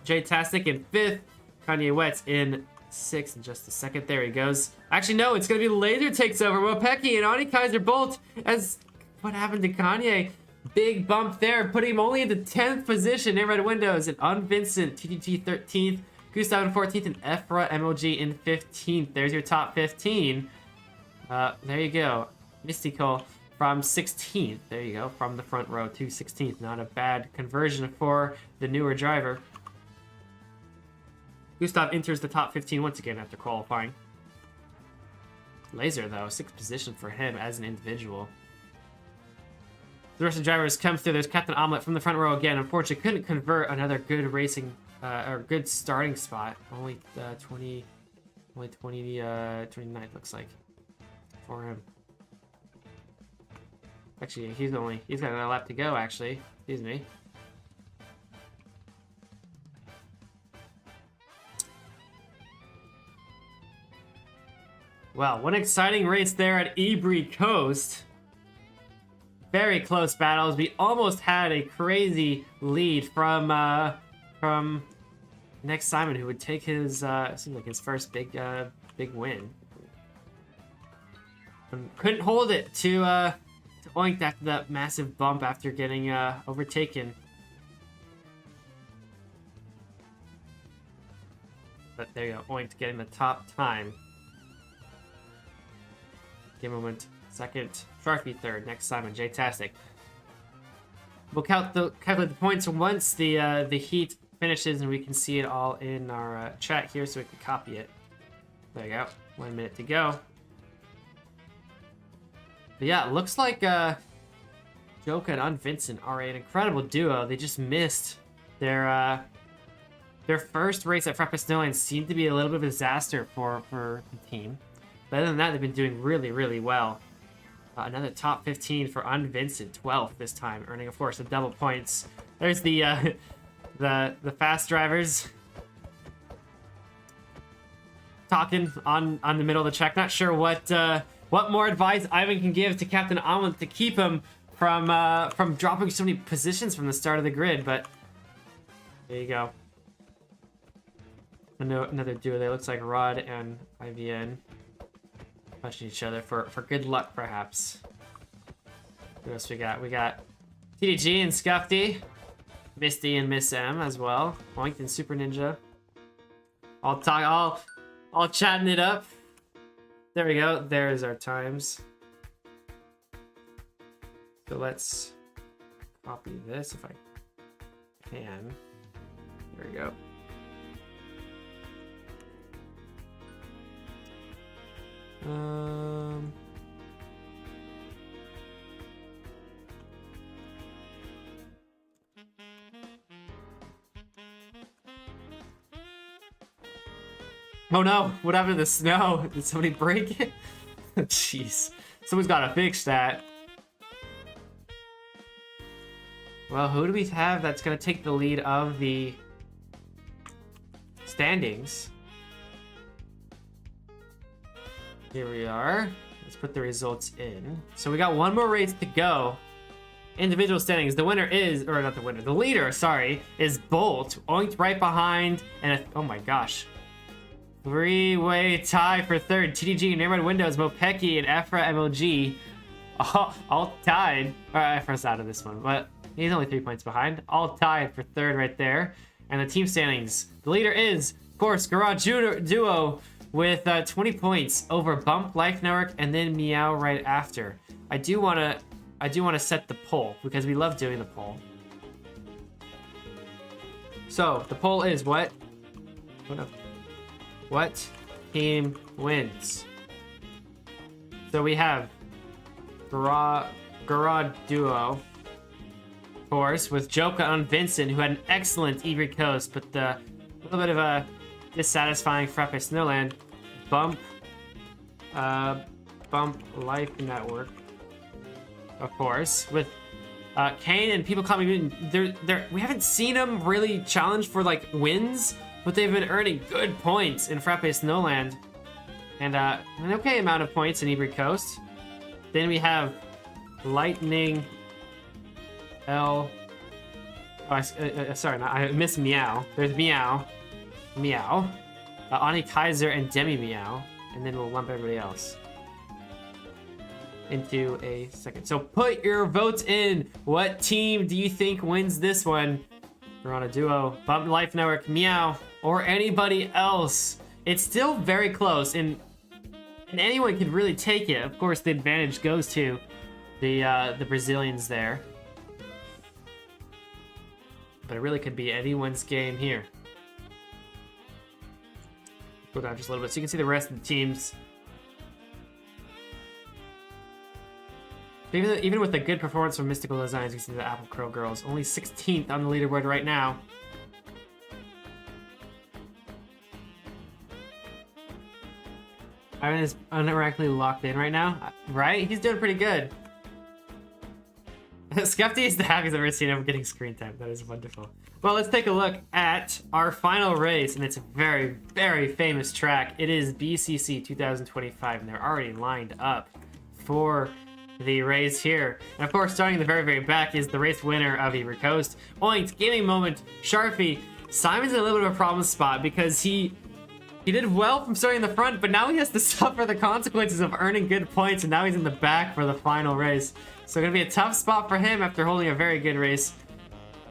[SPEAKER 1] J-Tastic in 5th. Kanye Wets in 6th in just a second. There he goes. Actually, no, it's going to be Laser takes over. Wapeki and Ani Kaiser bolt as... What happened to Kanye? Big bump there, putting him only into 10th position in Red Windows. And on Vincent, TTG 13th, Gustav in 14th, and Ephra MLG in 15th. There's your top 15. There you go. Mystical from 16th. There you go, from the front row to 16th. Not a bad conversion for the newer driver. Gustav enters the top 15 once again after qualifying. Laser, though, 6th position for him as an individual. The rest of the drivers come through. There's Captain Omelette from the front row again. Unfortunately, couldn't convert another good racing, or good starting spot. Only 29 looks like for him. Actually, he's got another lap to go. Actually, excuse me. Wow, what an exciting race there at Ebri Coast. Very close battles. We almost had a crazy lead from next Simon, who would take his seems like his first big win. Couldn't hold it to Oink after that massive bump after getting overtaken. But there you go, Oink getting the top time. Game Moment 2nd, Sharpie 3rd, next Simon, J-Tastic. We'll calculate the points once the heat finishes, and we can see it all in our chat here, so we can copy it. There you go. 1 minute to go. But yeah, it looks like Joka and Vincent are an incredible duo. They just missed their first race at Frappa Snowline. Seemed to be a little bit of a disaster for the team. But other than that, they've been doing really, really well. Another top 15 for Vincent, 12th this time, earning, of course, the double points. There's the fast drivers talking on the middle of the track. Not sure what more advice Ivan can give to Captain Omelet to keep him from dropping so many positions from the start of the grid, but there you go. Another duo there. Looks like Rod and IVN pushing each other for good luck, perhaps. What else we got? We got TDG and Scuffy, Misty and Miss M as well. Oink and Super Ninja. All chatting it up. There we go. There's our times. So let's copy this if I can. There we go. Oh no, what happened to the snow? Did somebody break it? Jeez, someone's gotta fix that. Well, who do we have that's gonna take the lead of the standings? Here we are. Let's put the results in. So we got one more race to go. Individual standings. The winner is, or not the winner, the leader, sorry, is Bolt. Oinked right behind, and oh my gosh. Three-way tie for third. TDG, Neighborhood Windows, Mopeki, and Efra MLG. All tied. Alright, Efra's out of this one, but he's only 3 points behind. All tied for third right there. And the team standings. The leader is, of course, Garage Duo with 20 points over Bump, Life Network, and then Meow right after. I do want to set the poll because we love doing the poll. So the poll is what team wins? So we have Garage Duo, of course, with Joka on Vincent, who had an excellent Ivory Coast, but a little bit of a dissatisfying Frappe Snowland. Bump Life Network, of course, with Kane and people coming in. We haven't seen them really challenge for like wins, but they've been earning good points in Frappe Snowland and an okay amount of points in Ivory Coast. Then we have Lightning L. Sorry, I missed Meow. There's Meow, Ani Kaiser, and Demi Meow, and then we'll lump everybody else into a second. So put your votes in. What team do you think wins this one? Garage Duo, Bump Life Network, Meow, or anybody else? It's still very close, and anyone could really take it. Of course, the advantage goes to the Brazilians there, but it really could be anyone's game here. Go down just a little bit so you can see the rest of the teams. Even with a good performance from Mystical Designs, you can see the Apple Crow Girls only 16th on the leaderboard right now. Ivan is unironically locked in right now, right? He's doing pretty good. Skefty is the happiest I've ever seen him getting screen time. That is wonderful. Well, let's take a look at our final race, and it's a very, very famous track. It is BCC 2025, and they're already lined up for the race here. And of course, starting in the very, very back is the race winner of Ivory Coast, Oinked, Gaming Moment, Sharpie. Simon's in a little bit of a problem spot because he did well from starting in the front, but now he has to suffer the consequences of earning good points, and now he's in the back for the final race. So gonna be a tough spot for him after holding a very good race.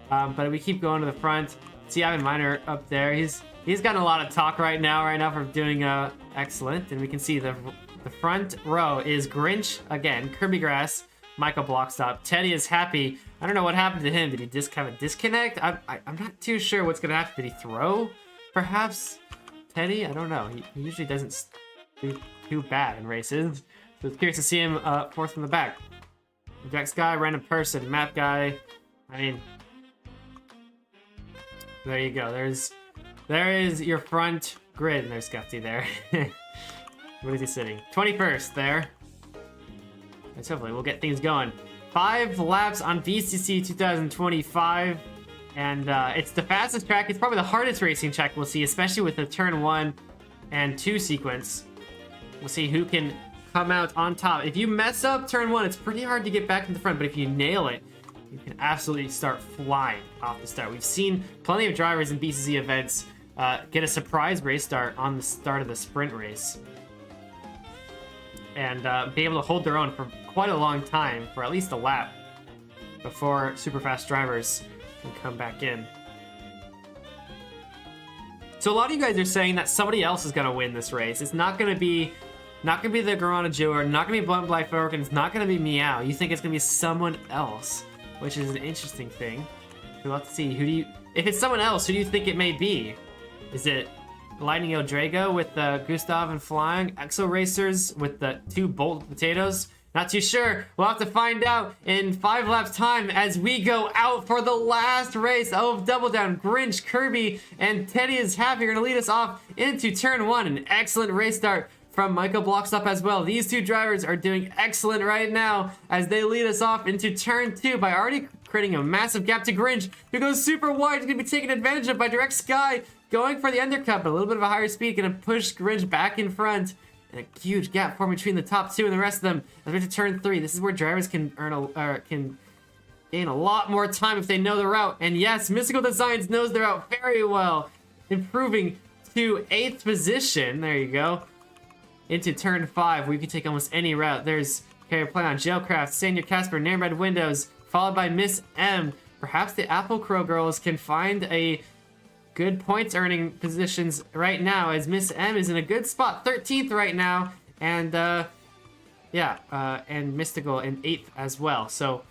[SPEAKER 1] But we keep going to the front. See Ivan Miner up there. He's gotten a lot of talk right now for doing excellent. And we can see the front row is Grinch again, Kirby Grass, Michael Blockstop. Teddy is happy. I don't know what happened to him. Did he just have a disconnect? I'm not too sure what's gonna happen. Did he throw? Perhaps Teddy? I don't know. He usually doesn't do too bad in races. So it's curious to see him fourth from the back. Dex Guy, Random Person, Map Guy. I mean, there you go. There is your front grid. And there's Scufty there. Where is he sitting? 21st there. And hopefully we'll get things going. 5 laps on VCC 2025. And it's the fastest track. It's probably the hardest racing track we'll see, especially with the turn 1 and 2 sequence. We'll see who can come out on top. If you mess up turn 1, it's pretty hard to get back in the front, but if you nail it, you can absolutely start flying off the start. We've seen plenty of drivers in BCC events get a surprise race start on the start of the sprint race and be able to hold their own for quite a long time, for at least a lap, before super fast drivers can come back in. So a lot of you guys are saying that somebody else is going to win this race. It's not going to be Not gonna be the Garana Jeweler, not gonna be Blunt Blight Firework, and it's not gonna be Meow. You think it's gonna be someone else, which is an interesting thing. We'll have to see. If it's someone else, who do you think it may be? Is it Lightning Eldrago with Gustav and Flying, Exo Racers with the 2 Bolt Potatoes? Not too sure. We'll have to find out in 5 laps time as we go out for the last race of Double Down. Grinch, Kirby, and Teddy is happy. Are going to lead us off into turn 1. An excellent race start from Michael Blockstop as well. These 2 drivers are doing excellent right now as they lead us off into turn 2 by already creating a massive gap to Grinch, who goes super wide. He's going to be taken advantage of by Direct Sky, going for the undercut, but a little bit of a higher speed, going to push Grinch back in front. And a huge gap forming between the top 2 and the rest of them. As we get to turn 3, this is where drivers can can gain a lot more time if they know the route. And yes, Mystical Designs knows the route very well, improving to 8th position. There you go. Into turn 5, where you can take almost any route. There's Carrier Play on Jailcraft, Senior Casper, Name Red Windows, followed by Miss M. Perhaps the Apple Crow girls can find a good points earning positions right now, as Miss M is in a good spot, 13th right now, and and Mystical in 8th as well. So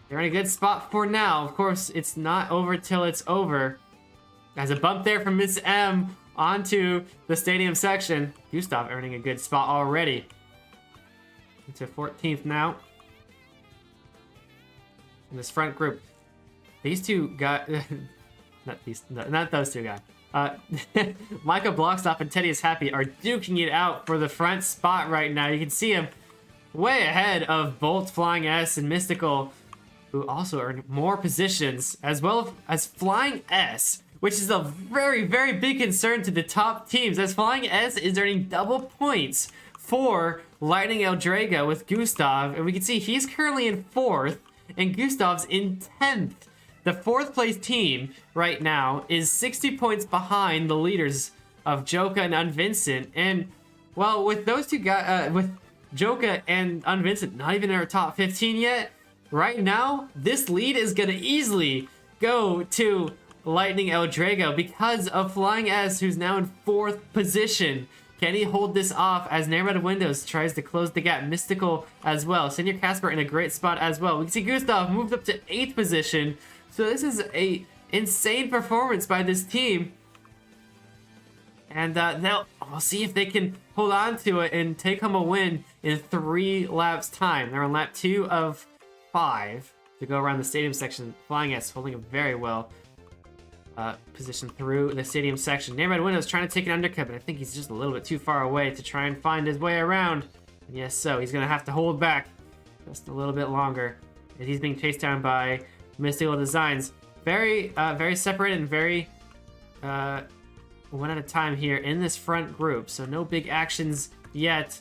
[SPEAKER 1] they're in a good spot for now. Of course, it's not over till it's over. As a bump there from Miss M onto the stadium section. Gustav earning a good spot already. Into 14th now. In this front group, these 2 guys. Not those 2 guys. Micah Blockstop and Teddy is Happy are duking it out for the front spot right now. You can see him way ahead of Bolt, Flying S, and Mystical, who also earned more positions, as well as Flying S, which is a very, very big concern to the top teams, as Flying S is earning double points for Lightning Eldrago with Gustav, and we can see he's currently in 4th, and Gustav's in 10th. The 4th place team right now is 60 points behind the leaders of Joka and Unvincent. And, well, with those 2 guys, with Joka and Unvincent not even in our top 15 yet, right now, this lead is going to easily go to Lightning Eldrago because of Flying S, who's now in 4th position. Can he hold this off as Neighborhood Windows tries to close the gap? Mystical as well. Senior Casper in a great spot as well. We can see Gustav moved up to 8th position. So this is a insane performance by this team. And we'll see if they can hold on to it and take home a win in 3 laps time. They're on lap 2 of 5 to go around the stadium section. Flying S holding a very well position through the stadium section. Neighborhood Windows trying to take an undercut, but I think he's just a little bit too far away to try and find his way around. And yes, so he's going to have to hold back just a little bit longer as he's being chased down by Mystical Designs. Very separated and very one at a time here in this front group. So no big actions yet.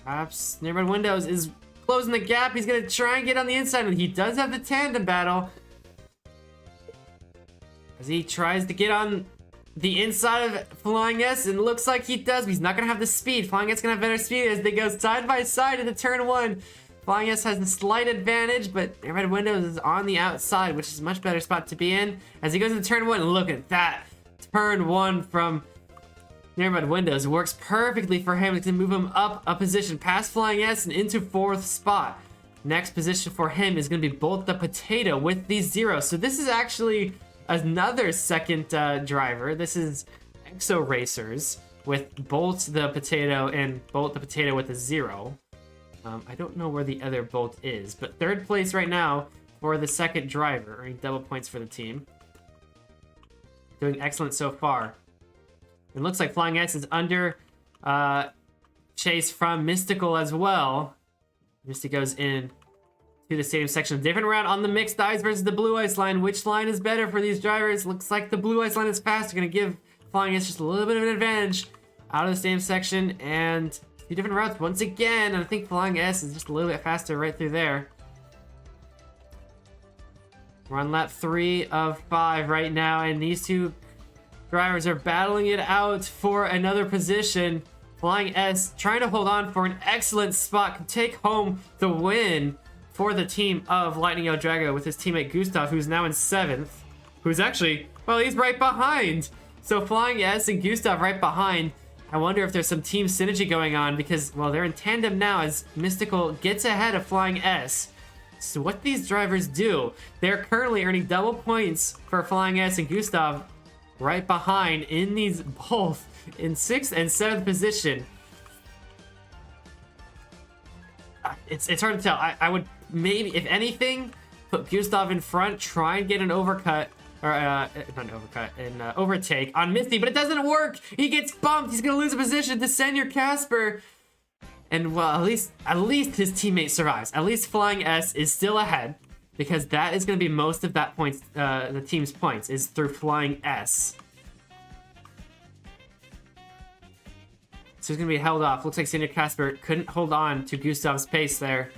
[SPEAKER 1] Perhaps Neighborhood Windows is closing the gap. He's going to try and get on the inside, and he does have the tandem battle. As he tries to get on the inside of Flying S, and looks like he does, but he's not going to have the speed. Flying S is going to have better speed as they go side by side into turn 1. Flying S has a slight advantage, but Neighborhood Windows is on the outside, which is a much better spot to be in. As he goes into turn 1, and look at that. Turn 1 from Neighborhood Windows. It works perfectly for him to move him up a position past Flying S and into 4th spot. Next position for him is going to be Bolt the Potato with the 0. So this is actually another second driver. This is Exo Racers with Bolt the Potato and Bolt the Potato with a 0. I don't know where the other Bolt is, but 3rd place right now for the second driver, earning double points for the team. Doing excellent so far. It looks like Flying S is under chase from Mystical as well. Misty goes in to the stadium section. Different round on the mixed ice versus the blue ice line. Which line is better for these drivers? Looks like the blue ice line is faster. Going to give Flying S just a little bit of an advantage out of the stadium section, and 2 different routes once again. And I think Flying S is just a little bit faster right through there. We're on lap 3 of 5 right now, and these 2 drivers are battling it out for another position. Flying S trying to hold on for an excellent spot, can take home the win for the team of Lightning Eldrago with his teammate Gustav, who's now in 7th. Who's actually, well, he's right behind. So Flying S and Gustav right behind. I wonder if there's some team synergy going on because, well, they're in tandem now as Mystical gets ahead of Flying S. So what these drivers do, they're currently earning double points for Flying S and Gustav right behind in these both in 6th and 7th position. It's hard to tell. I would maybe, if anything, put Gustav in front, try and get an overcut. Or, not an overcut, an overtake on Misty, but it doesn't work! He gets bumped! He's gonna lose a position to Senior Casper! And, well, at least his teammate survives. At least Flying S is still ahead, because that is gonna be most of that points, the team's points, is through Flying S. So he's gonna be held off. Looks like Senior Casper couldn't hold on to Gustav's pace there.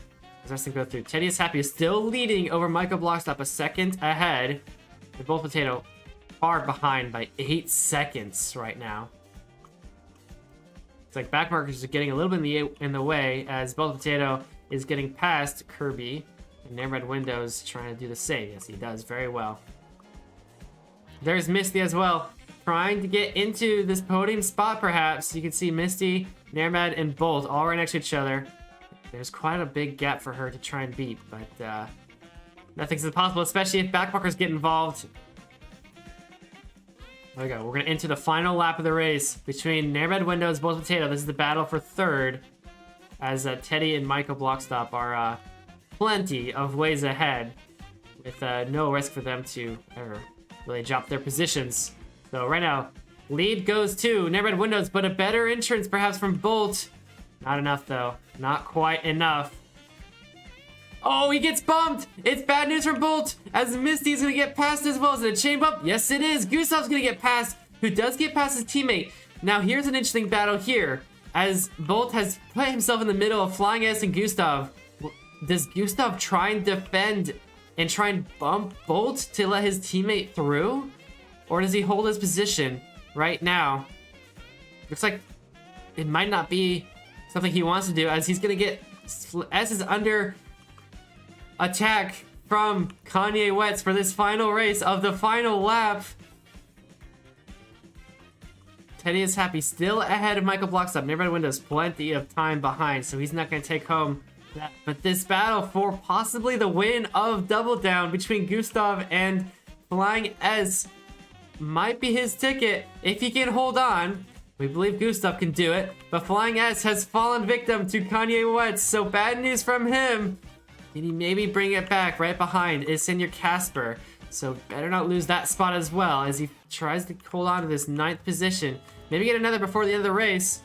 [SPEAKER 1] As rest go through. Teddy is Happy is still leading over Michael Blockstop, a second ahead. The Bolt Potato far behind by 8 seconds right now. It's like back markers are getting a little bit in the way as Bolt Potato is getting past Kirby. And Near Red Windows trying to do the same. Yes, he does very well. There's Misty as well, trying to get into this podium spot perhaps. You can see Misty, Nairmad, and Bolt all right next to each other. There's quite a big gap for her to try and beat, but nothing's impossible, especially if backmarkers get involved. There we go. We're going to enter the final lap of the race between Nairmad Windows, Bolt Potato. This is the battle for third, as Teddy and Michael Blockstop are plenty of ways ahead, with no risk for them to ever really drop their positions. So right now, lead goes to Nairmad Windows, but a better entrance perhaps from Bolt. Not enough though. Not quite enough. Oh, he gets bumped! It's bad news for Bolt, as Misty's gonna get past as well. Is it a chain bump? Yes, it is. Gustav's gonna get past, who does get past his teammate. Now, here's an interesting battle here, as Bolt has put himself in the middle of Flying S and Gustav. Does Gustav try and defend and try and bump Bolt to let his teammate through? Or does he hold his position right now? Looks like it might not be something he wants to do, as he's gonna get, S is under attack from Kanye West for this final race of the final lap. Teddy is Happy still ahead of Michael Blockstop. Nearby Windows plenty of time behind, so he's not going to take home that. But this battle for possibly the win of Double Down between Gustav and Flying S might be his ticket if he can hold on. We believe Gustav can do it, but Flying S has fallen victim to Kanye West, so bad news from him. Can he maybe bring it back? Right behind is Senior Casper, so better not lose that spot as well as he tries to hold on to this 9th position. Maybe get another before the end of the race.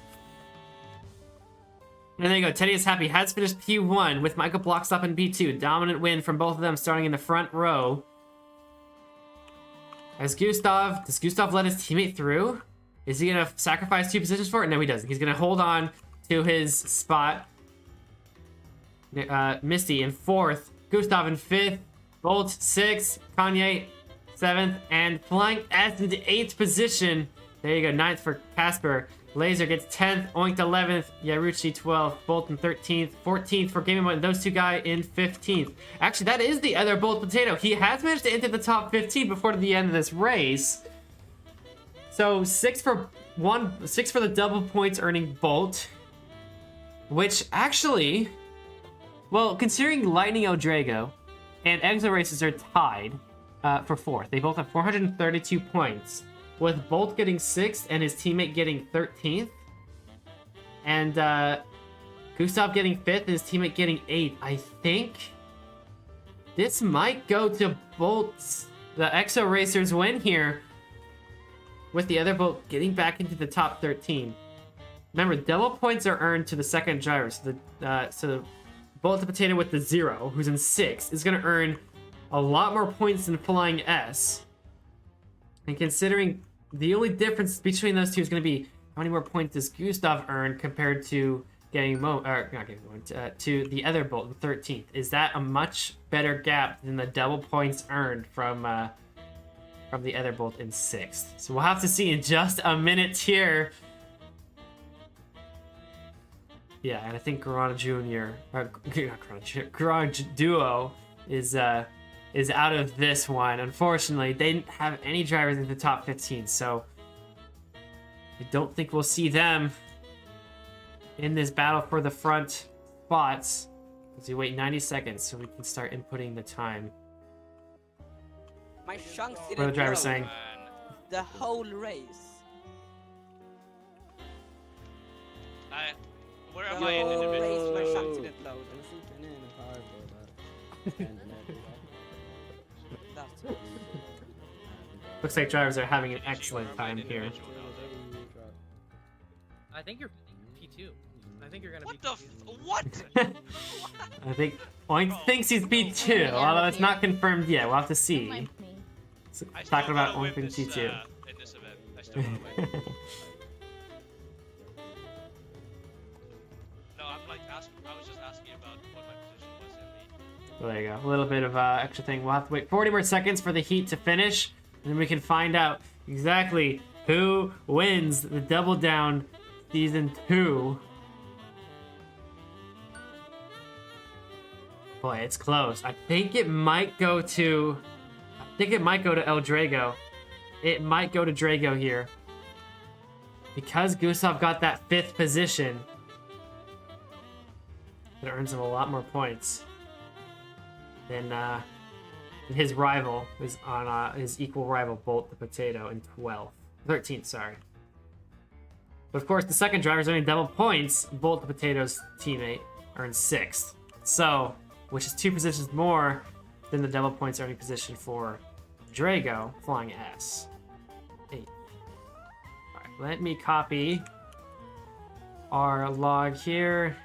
[SPEAKER 1] And there you go. Teddy is Happy has finished P1 with Michael Blockstop in P2. Dominant win from both of them starting in the front row. As Gustav, does Gustav let his teammate through? Is he going to sacrifice 2 positions for it? No, he doesn't. He's going to hold on to his spot. Misty in 4th, Gustav in 5th, Bolt 6th, Kanye 7th, and Flying S into 8th position. There you go, 9th for Casper. Laser gets 10th, Oinked 11th, Yaruchi 12th, Bolt in 13th, 14th for Game Boy, and those 2 guys in 15th. Actually, that is the other Bolt Potato. He has managed to enter the top 15 before the end of this race. So 6 for the double points earning Bolt, which actually, well, considering Lightning El Drago and Exo Races are tied for 4th. They both have 432 points, with Bolt getting 6th and his teammate getting 13th. And Gustav getting 5th and his teammate getting 8th. I think this might go to Bolt's, the Exo Racers win here, with the other Bolt getting back into the top 13. Remember, double points are earned to the second driver, so the Bolt the Potato with the 0, who's in 6th, is going to earn a lot more points than Flying S. And considering the only difference between those two is going to be how many more points does Gustav earn compared to getting to the other Bolt in 13th. Is that a much better gap than the double points earned from the other Bolt in 6th? So we'll have to see in just a minute here. Yeah, and I think Garage Jr. Garage Duo is out of this one. Unfortunately, they didn't have any drivers in the top 15, so I don't think we'll see them in this battle for the front spots. As we wait 90 seconds so we can start inputting the time.
[SPEAKER 2] My chunks
[SPEAKER 1] What are
[SPEAKER 2] didn't
[SPEAKER 1] the drivers
[SPEAKER 2] load
[SPEAKER 1] saying?
[SPEAKER 2] the whole race.
[SPEAKER 3] Where
[SPEAKER 2] The
[SPEAKER 3] am I in
[SPEAKER 2] whole
[SPEAKER 3] individual?
[SPEAKER 2] race, my chunks didn't load. That's it.
[SPEAKER 1] Looks like drivers are having an excellent time here.
[SPEAKER 4] I think you're P2. I think you're gonna
[SPEAKER 3] What
[SPEAKER 4] be
[SPEAKER 3] the
[SPEAKER 4] P2.
[SPEAKER 3] what?
[SPEAKER 1] I think Oink thinks he's P2, although it's not confirmed yet. We'll have to see. So,
[SPEAKER 3] I still
[SPEAKER 1] talking about
[SPEAKER 3] wanna
[SPEAKER 1] Oink
[SPEAKER 3] win
[SPEAKER 1] and
[SPEAKER 3] this,
[SPEAKER 1] P2.
[SPEAKER 3] in this event. I still wanna win. No, I'm like asking. I was just asking about what my position was in the.
[SPEAKER 1] Well, there you go. A little bit of extra thing. We'll have to wait 40 more seconds for the heat to finish, and then we can find out exactly who wins the Double Down Season 2. Boy, it's close. I think it might go to... El Drago. It might go to Drago here. Because Gustav got that 5th position, it earns him a lot more points than his rival, his equal rival, Bolt the Potato, in 13th, sorry. But of course, the second driver's earning double points. Bolt the Potato's teammate earns 6th. So, which is 2 positions more than the double points earning position for Drago, flying S. 8. Alright, let me copy our log here.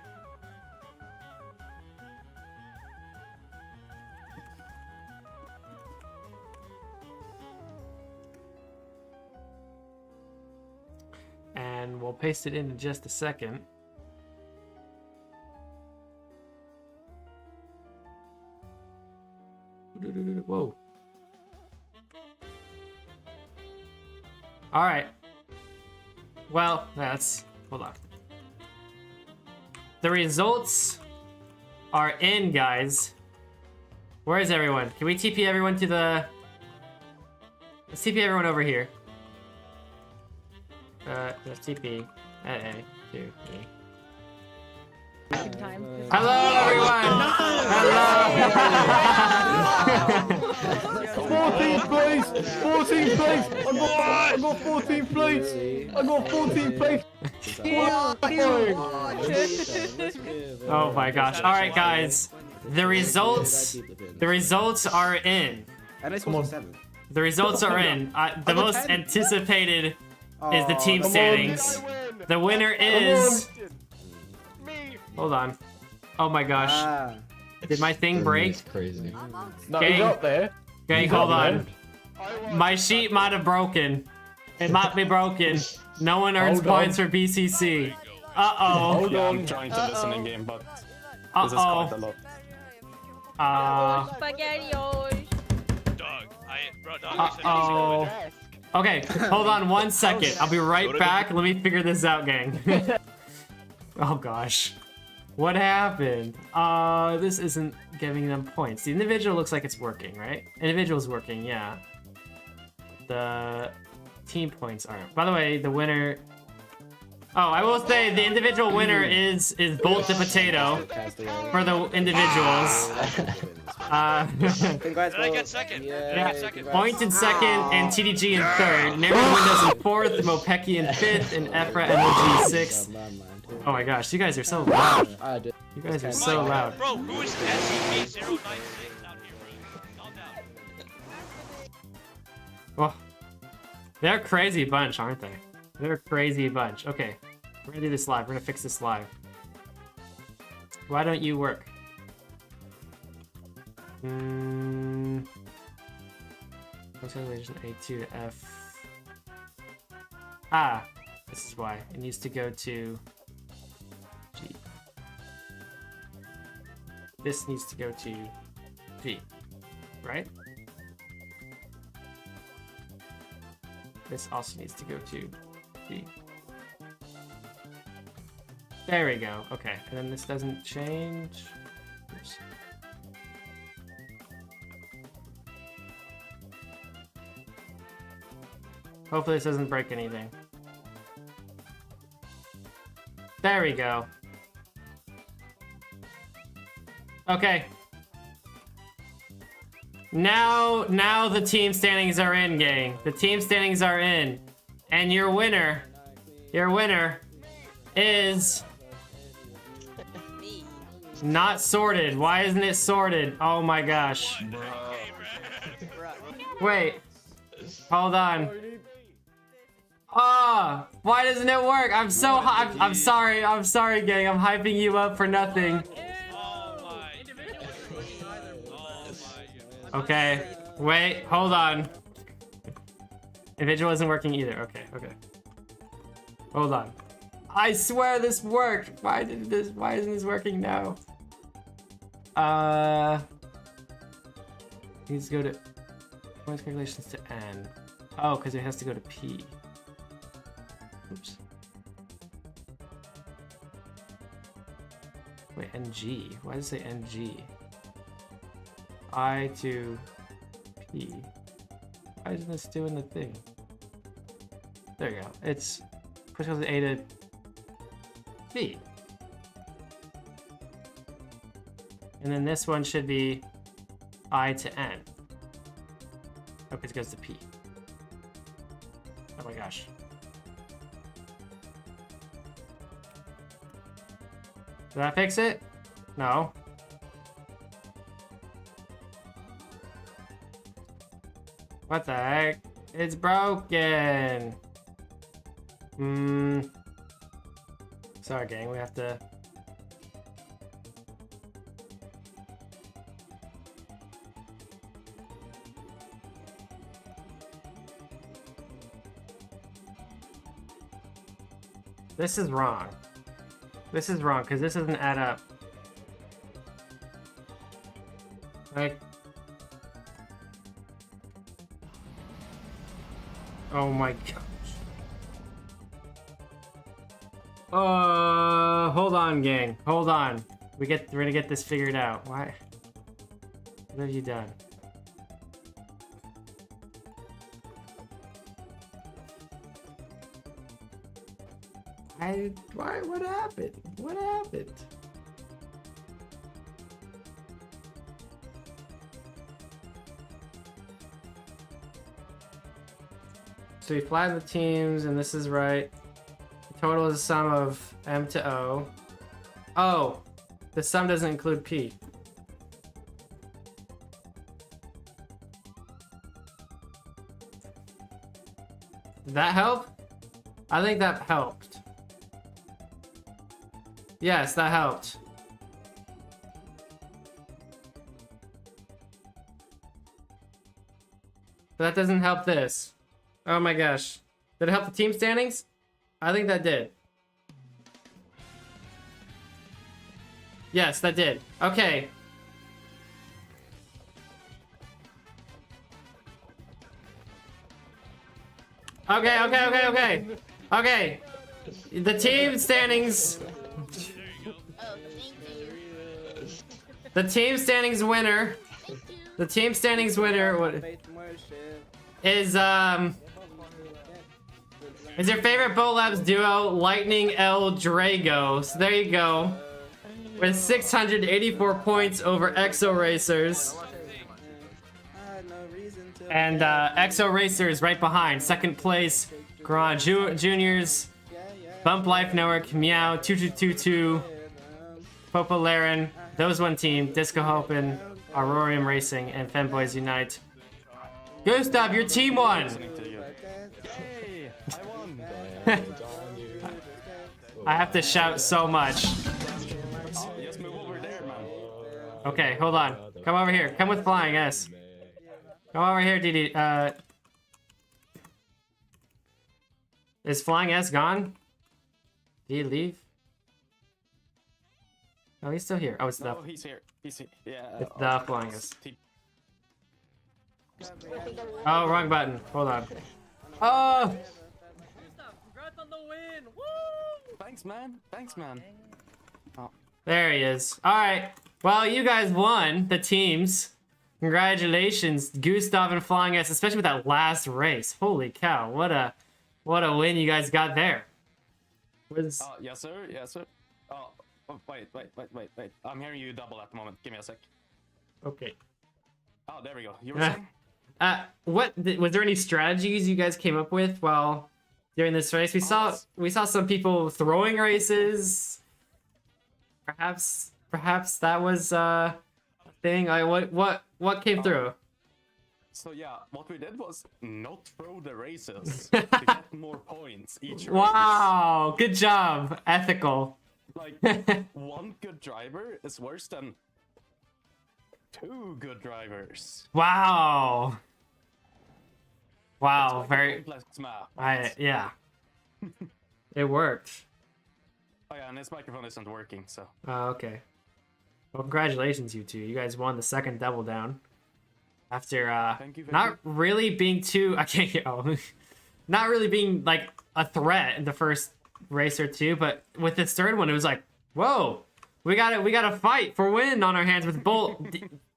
[SPEAKER 1] And we'll paste it in just a second. Whoa. All right. Well, hold on. The results are in, guys. Where is everyone? Can we TP everyone to the... Let's TP everyone over here. Let's TP at A, 2, 3. Hello, everyone! Hello!
[SPEAKER 5] 14th place! 14th place! I got 14th place! I got 14th place!
[SPEAKER 1] Oh my gosh. Alright, guys. The results are in.
[SPEAKER 6] And I scored 7.
[SPEAKER 1] The results are in. The most anticipated is the team standings. The winner is... Hold on. Oh my gosh. Did my thing break?
[SPEAKER 5] Crazy. No,
[SPEAKER 1] Okay.
[SPEAKER 5] he's up there.
[SPEAKER 1] Okay,
[SPEAKER 5] He's
[SPEAKER 1] hold
[SPEAKER 5] up
[SPEAKER 1] on. My sheet might have broken. It might be broken. No one earns
[SPEAKER 5] Hold on.
[SPEAKER 1] points for BCC. Uh-oh.
[SPEAKER 5] Hold
[SPEAKER 7] Yeah,
[SPEAKER 5] on.
[SPEAKER 7] I'm trying to listen in game, but this is quite a
[SPEAKER 1] Uh-oh.
[SPEAKER 7] lot.
[SPEAKER 3] Dog. Bro, dog.
[SPEAKER 1] Uh-oh. Okay, hold on 1 second. I'll be right back. Let me figure this out, gang. Oh gosh. What happened? This isn't giving them points. The individual looks like it's working, right? Individual's working, yeah. The team points aren't. By the way, the winner... Oh, I will say the individual winner is Bolt the Potato for the individuals.
[SPEAKER 6] Congrats,
[SPEAKER 3] Did I get second? Did I get second?
[SPEAKER 1] Point in second and TDG in third. Narrow Windows in fourth, Mopeki in fifth, and Efra MOG sixth. Oh my gosh, you guys are so loud. You guys are so loud.
[SPEAKER 3] Bro, who is SCP-096 out here, bro? Calm down.
[SPEAKER 1] Well, they're a crazy bunch, aren't they? They're a crazy bunch. Okay, we're gonna do this live. We're gonna fix this live. Why don't you work? Translation A2 to F. Ah, this is why. It needs to go to G. This needs to go to V, right? This also needs to go to V. There we go. Okay, and then this doesn't change. Oops. Hopefully this doesn't break anything. There we go. Okay. Now the team standings are in, gang. The team standings are in. And your winner is
[SPEAKER 2] Me.
[SPEAKER 1] not sorted. Why isn't it sorted? Oh my gosh.
[SPEAKER 2] Bruh.
[SPEAKER 1] Wait. Hold on. Ah, why doesn't it work? I'm so I'm sorry. I'm sorry, gang. I'm hyping you up for nothing.
[SPEAKER 3] Oh my. Oh my.
[SPEAKER 1] Okay. Wait, hold on. Individual isn't working either. Okay, okay. Hold on. I swear this worked. Why isn't this working now? Needs to go to points calculations to N. Oh, because it has to go to P. Oops. Wait, NG. Why does it say NG? I to P. Why isn't this doing the thing? There you go. It's push goes A to P. And then this one should be I to N. Okay, it goes to P. Oh my gosh. Did that fix it? No. What the heck? It's broken. Sorry, gang. We have to. This is wrong. This is wrong because this doesn't add up. Like. Oh my gosh. Hold on, gang. Hold on. We're gonna get this figured out. Why? What have you done? Why? What happened? What happened? So we flatten the teams, and this is right. The total is the sum of M to O. Oh, the sum doesn't include P. Did that help? I think that helped. Yes, that helped. But that doesn't help this. Oh my gosh. Did it help the team standings? I think that did. Yes, that did. Okay. Okay. Okay. The team standings. The team standings winner. The team standings winner is your favorite Boat Labs duo, Lightning L Drago. So there you go. With 684 points over Exo Racers. And Exo Racers right behind. Second place, Garage Juniors, Bump Life Network, Meow, 2222, Popo Laren, Those One Team, Disco Hopin, Aurorium Racing, and Femboys Unite. Gustav, your team won!
[SPEAKER 7] Hey, I won.
[SPEAKER 1] I have to shout so much.
[SPEAKER 7] Just move over there, man.
[SPEAKER 1] Okay, hold on. Come over here. Come with Flying S. Come over here, Didi. Is Flying S gone? Did he leave? Oh, he's still here. Oh, it's the...
[SPEAKER 7] Oh, he's here. He's here. Yeah.
[SPEAKER 1] It's the Flying S. Oh, wrong button. Hold on. Oh!
[SPEAKER 4] Congrats on the win! Woo!
[SPEAKER 7] Thanks, man. Thanks, man.
[SPEAKER 1] There he is. All right. Well, you guys won the teams. Congratulations, Gustav and Flying S, especially with that last race. Holy cow! What a win you guys got there. Was
[SPEAKER 7] Yes, sir. Yes, sir. Wait. I'm hearing you double at the moment. Give me a sec.
[SPEAKER 1] okay.
[SPEAKER 7] Oh, there we go. You were saying?
[SPEAKER 1] Was there any strategies you guys came up with while during this race? We saw some people throwing races. Perhaps that was a thing. What came through?
[SPEAKER 7] So yeah, what we did was not throw the races to get more points each race.
[SPEAKER 1] Wow, good job, ethical.
[SPEAKER 7] Like, one good driver is worse than 2 good drivers.
[SPEAKER 1] Wow. Wow,
[SPEAKER 7] Like a
[SPEAKER 1] very.
[SPEAKER 7] complex map.
[SPEAKER 1] Yeah. It worked.
[SPEAKER 7] Oh yeah, and his microphone isn't working, so.
[SPEAKER 1] Oh, okay. Well, congratulations, you two. You guys won the second double down. After
[SPEAKER 7] Thank you,
[SPEAKER 1] not really being too, I can't get. Oh, not really being like a threat in the first race or two, but with this third one, it was like, whoa, we got a fight for win on our hands with Bolt.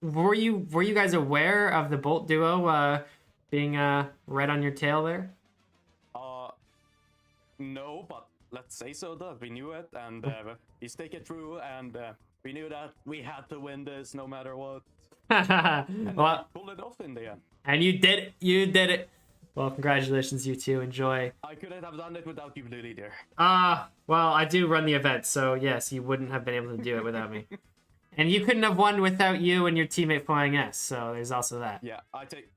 [SPEAKER 1] Were you guys aware of the Bolt duo being right on your tail there?
[SPEAKER 7] No, but let's say so that we knew it, and we stick it through, and we knew that we had to win this no matter what.
[SPEAKER 1] Well,
[SPEAKER 7] Pull it off in the end.
[SPEAKER 1] and you did it. You did it. Well, congratulations, you two. Enjoy.
[SPEAKER 7] I couldn't have done it without you, Blue Leader.
[SPEAKER 1] Well, I do run the event, so yes, you wouldn't have been able to do it without me. And you couldn't have won without you and your teammate Flying S, so there's also that.
[SPEAKER 7] Yeah,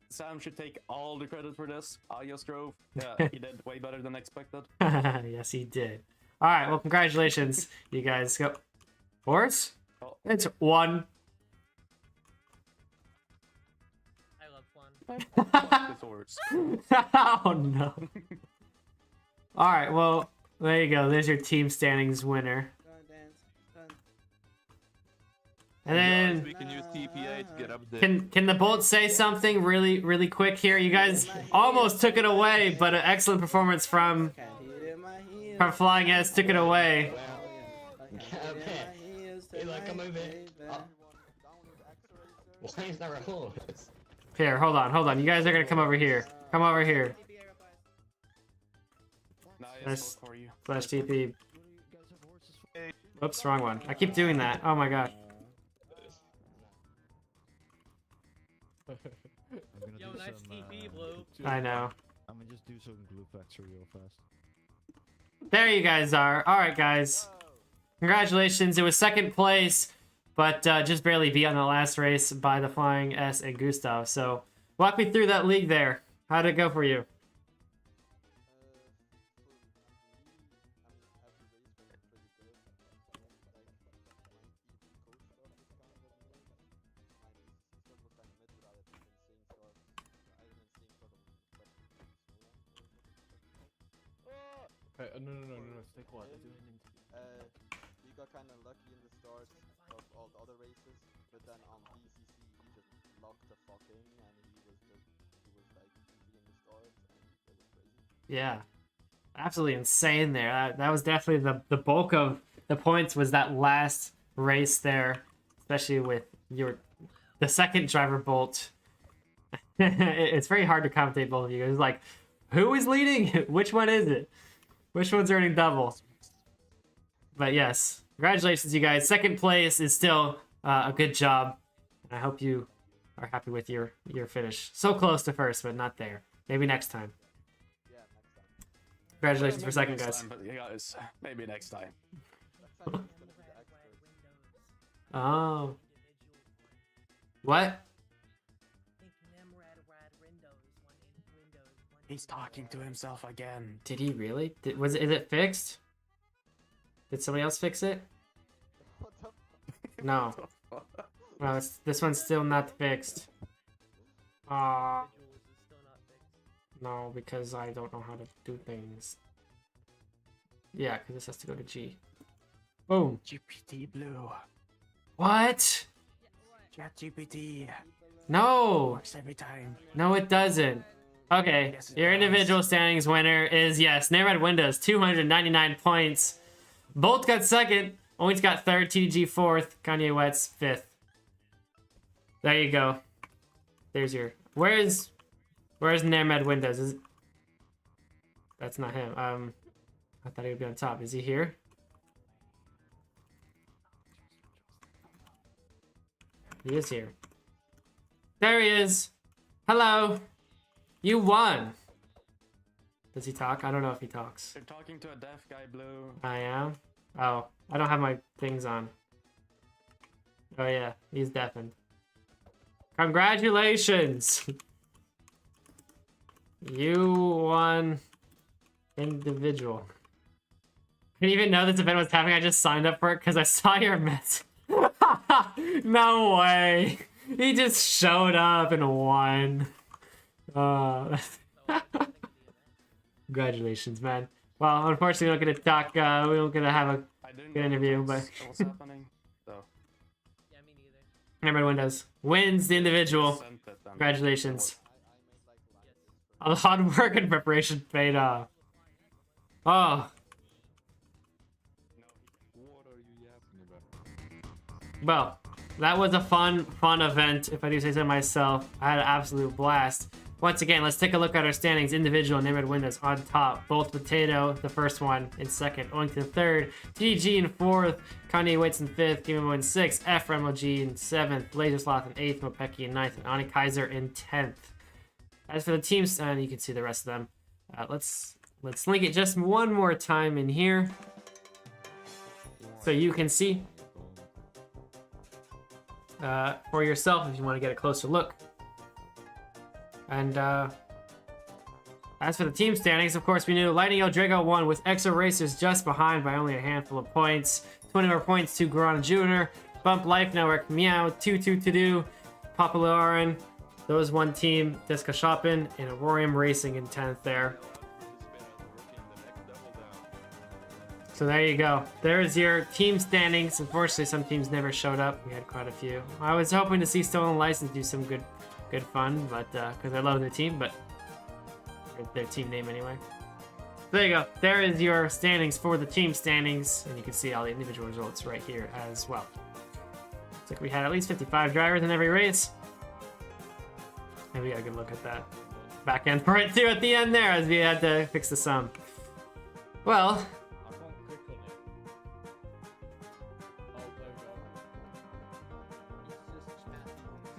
[SPEAKER 7] Sam should take all the credit for this. I just drove. Yeah, he did way better than expected.
[SPEAKER 1] Yes, he did. All right, well, congratulations, you guys. Go. Horse?
[SPEAKER 7] Oh.
[SPEAKER 1] It's 1.
[SPEAKER 4] I love fun.
[SPEAKER 7] This horse.
[SPEAKER 1] Oh, no. All right, well, there you go. There's your team standings winner. And then,
[SPEAKER 5] We can use TPA to get up there.
[SPEAKER 1] can the Bolt say something really quick here? You guys almost took it away, but an excellent performance from Flying S took it away.
[SPEAKER 6] Hey, look, come over here. Why is there a horse?
[SPEAKER 1] Here, hold on. You guys are gonna come over here. Come over here.
[SPEAKER 7] Nah,
[SPEAKER 1] Nice.
[SPEAKER 7] it's for you.
[SPEAKER 1] Slash TP. Oops, wrong one. I keep doing that. Oh my gosh.
[SPEAKER 4] Yo, nice TP, Blue.
[SPEAKER 1] I know.
[SPEAKER 8] I'm gonna just do some glue factory real fast.
[SPEAKER 1] There you guys are. All right, guys. Congratulations. It was second place, but just barely beat on the last race by the Flying S and Gustav. So walk me through that league there. How did it go for you?
[SPEAKER 5] No, stay quiet.
[SPEAKER 9] We got kind of lucky in the start of all the other races, but then on BCC he just locked the fuck in, and he was like easy in the start, and it was crazy.
[SPEAKER 1] Yeah, absolutely insane there. That was definitely the bulk of the points was that last race there, especially with the second driver Bolt. It's very hard to commentate both of you. It's like, who is leading? Which one is it? Which one's earning double? But yes, congratulations, you guys. Second place is still a good job. I hope you are happy with your finish. So close to first, but not there. Maybe next time.
[SPEAKER 9] Yeah, next time.
[SPEAKER 1] Congratulations for
[SPEAKER 7] Maybe
[SPEAKER 1] second,
[SPEAKER 7] next
[SPEAKER 1] guys.
[SPEAKER 7] time, but yeah, guys, maybe next time.
[SPEAKER 9] Next time he's gonna be the expert.
[SPEAKER 1] Oh. What?
[SPEAKER 7] He's talking to himself again.
[SPEAKER 1] Did he really? Is it fixed? Did somebody else fix it?
[SPEAKER 9] What the f-
[SPEAKER 1] No. No, this one's still not fixed. No, because I don't know how to do things. Yeah, because this has to go to G. Boom.
[SPEAKER 7] GPT Blue.
[SPEAKER 1] What?
[SPEAKER 7] Chat GPT.
[SPEAKER 1] No.
[SPEAKER 7] Works every time.
[SPEAKER 1] No, it doesn't. Okay,
[SPEAKER 7] Yes, it
[SPEAKER 1] your
[SPEAKER 7] does.
[SPEAKER 1] individual standings winner is, yes, Narad Windows, 299 points. Bolt got second. Oinks got third. TDG fourth. Kanye Wets fifth. There you go. There's your... Where's Narad Windows? That's not him. I thought he would be on top. Is he here? He is here. There he is. Hello. You won. Does he talk? I don't know if he talks.
[SPEAKER 7] You're talking to a deaf guy, Blue.
[SPEAKER 1] I am? Oh, I don't have my things on. Oh yeah, he's deafened. Congratulations! You won individual. I didn't even know this event was happening. I just signed up for it because I saw your message. No way. He just showed up and won. Congratulations, man. Well, unfortunately, we're not going to talk. We don't going to have a
[SPEAKER 7] I didn't
[SPEAKER 1] good
[SPEAKER 7] know
[SPEAKER 1] interview,
[SPEAKER 7] what's
[SPEAKER 1] but
[SPEAKER 7] happening. So
[SPEAKER 4] Yeah, me neither.
[SPEAKER 1] remember Windows wins the individual.
[SPEAKER 7] sent it and-
[SPEAKER 1] Congratulations.
[SPEAKER 9] I made like
[SPEAKER 1] All the hard work and preparation paid off. Oh,
[SPEAKER 8] What are you yapping about?
[SPEAKER 1] well, that was a fun event, if I do say so myself. I had an absolute blast. Once again, let's take a look at our standings. Individual, Neighborhood Windows on top. Both Potato, the first one, in second. Oington third. GG in fourth. Kanye Waits in fifth. Game in sixth. Ephraim LG in seventh. Laser Sloth in eighth. Mopeki in ninth. And Ani Kaiser in 10th. As for the teams, and you can see the rest of them. Let's link it just one more time in here, so you can see for yourself if you want to get a closer look. And as for the team standings, of course, we knew Lightning El Drago won with Exo Racers just behind by only a handful of points. 20 more points to Garana Jr., Bump Life Network, Meow, 2-2 to do, Popularin. Those one team, Disca Shopping, and Aurorium Racing in 10th there. So there you go. There's your team standings. Unfortunately, some teams never showed up. We had quite a few. I was hoping to see Stolen License do some good fun, but because I love their team, but their team name anyway. There you go. There is your standings for the team standings, and you can see all the individual results right here as well. Looks like we had at least 55 drivers in every race. And we got a good look at that back end part too at the end there, as we had to fix the sum. Well,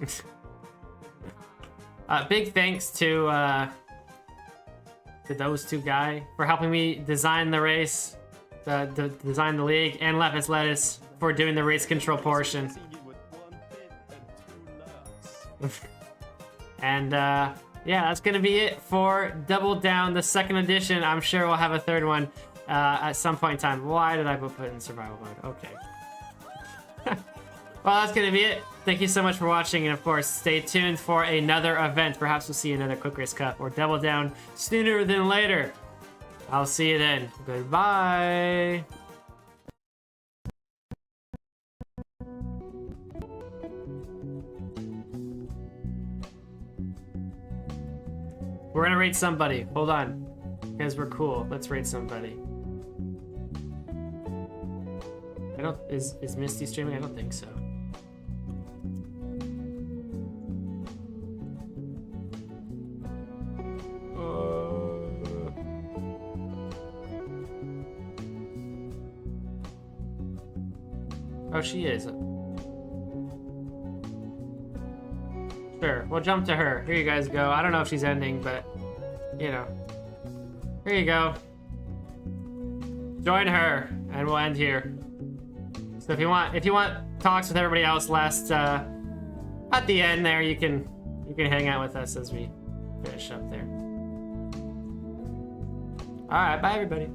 [SPEAKER 8] I can't click on it.
[SPEAKER 1] big thanks to those two guys for helping me design the race, design the league, and Lepis Lettuce for doing the race control portion. And yeah, that's gonna be it for Double Down, the second edition. I'm sure we'll have a third one at some point in time. Why did I put it in survival mode? Okay. Well, that's gonna be it. Thank you so much for watching, and of course, stay tuned for another event. Perhaps we'll see another Quick Race Cup or Double Down sooner than later. I'll see you then. Goodbye. We're gonna rate somebody. Hold on. Because we're cool. Let's rate somebody. I don't... Is Misty streaming? I don't think so. Oh, she is. Sure, we'll jump to her. Here you guys go. I don't know if she's ending, but you know. Here you go. Join her, and we'll end here. So if you want talks with everybody else last at the end there, you can hang out with us as we finish up there. All right, bye everybody.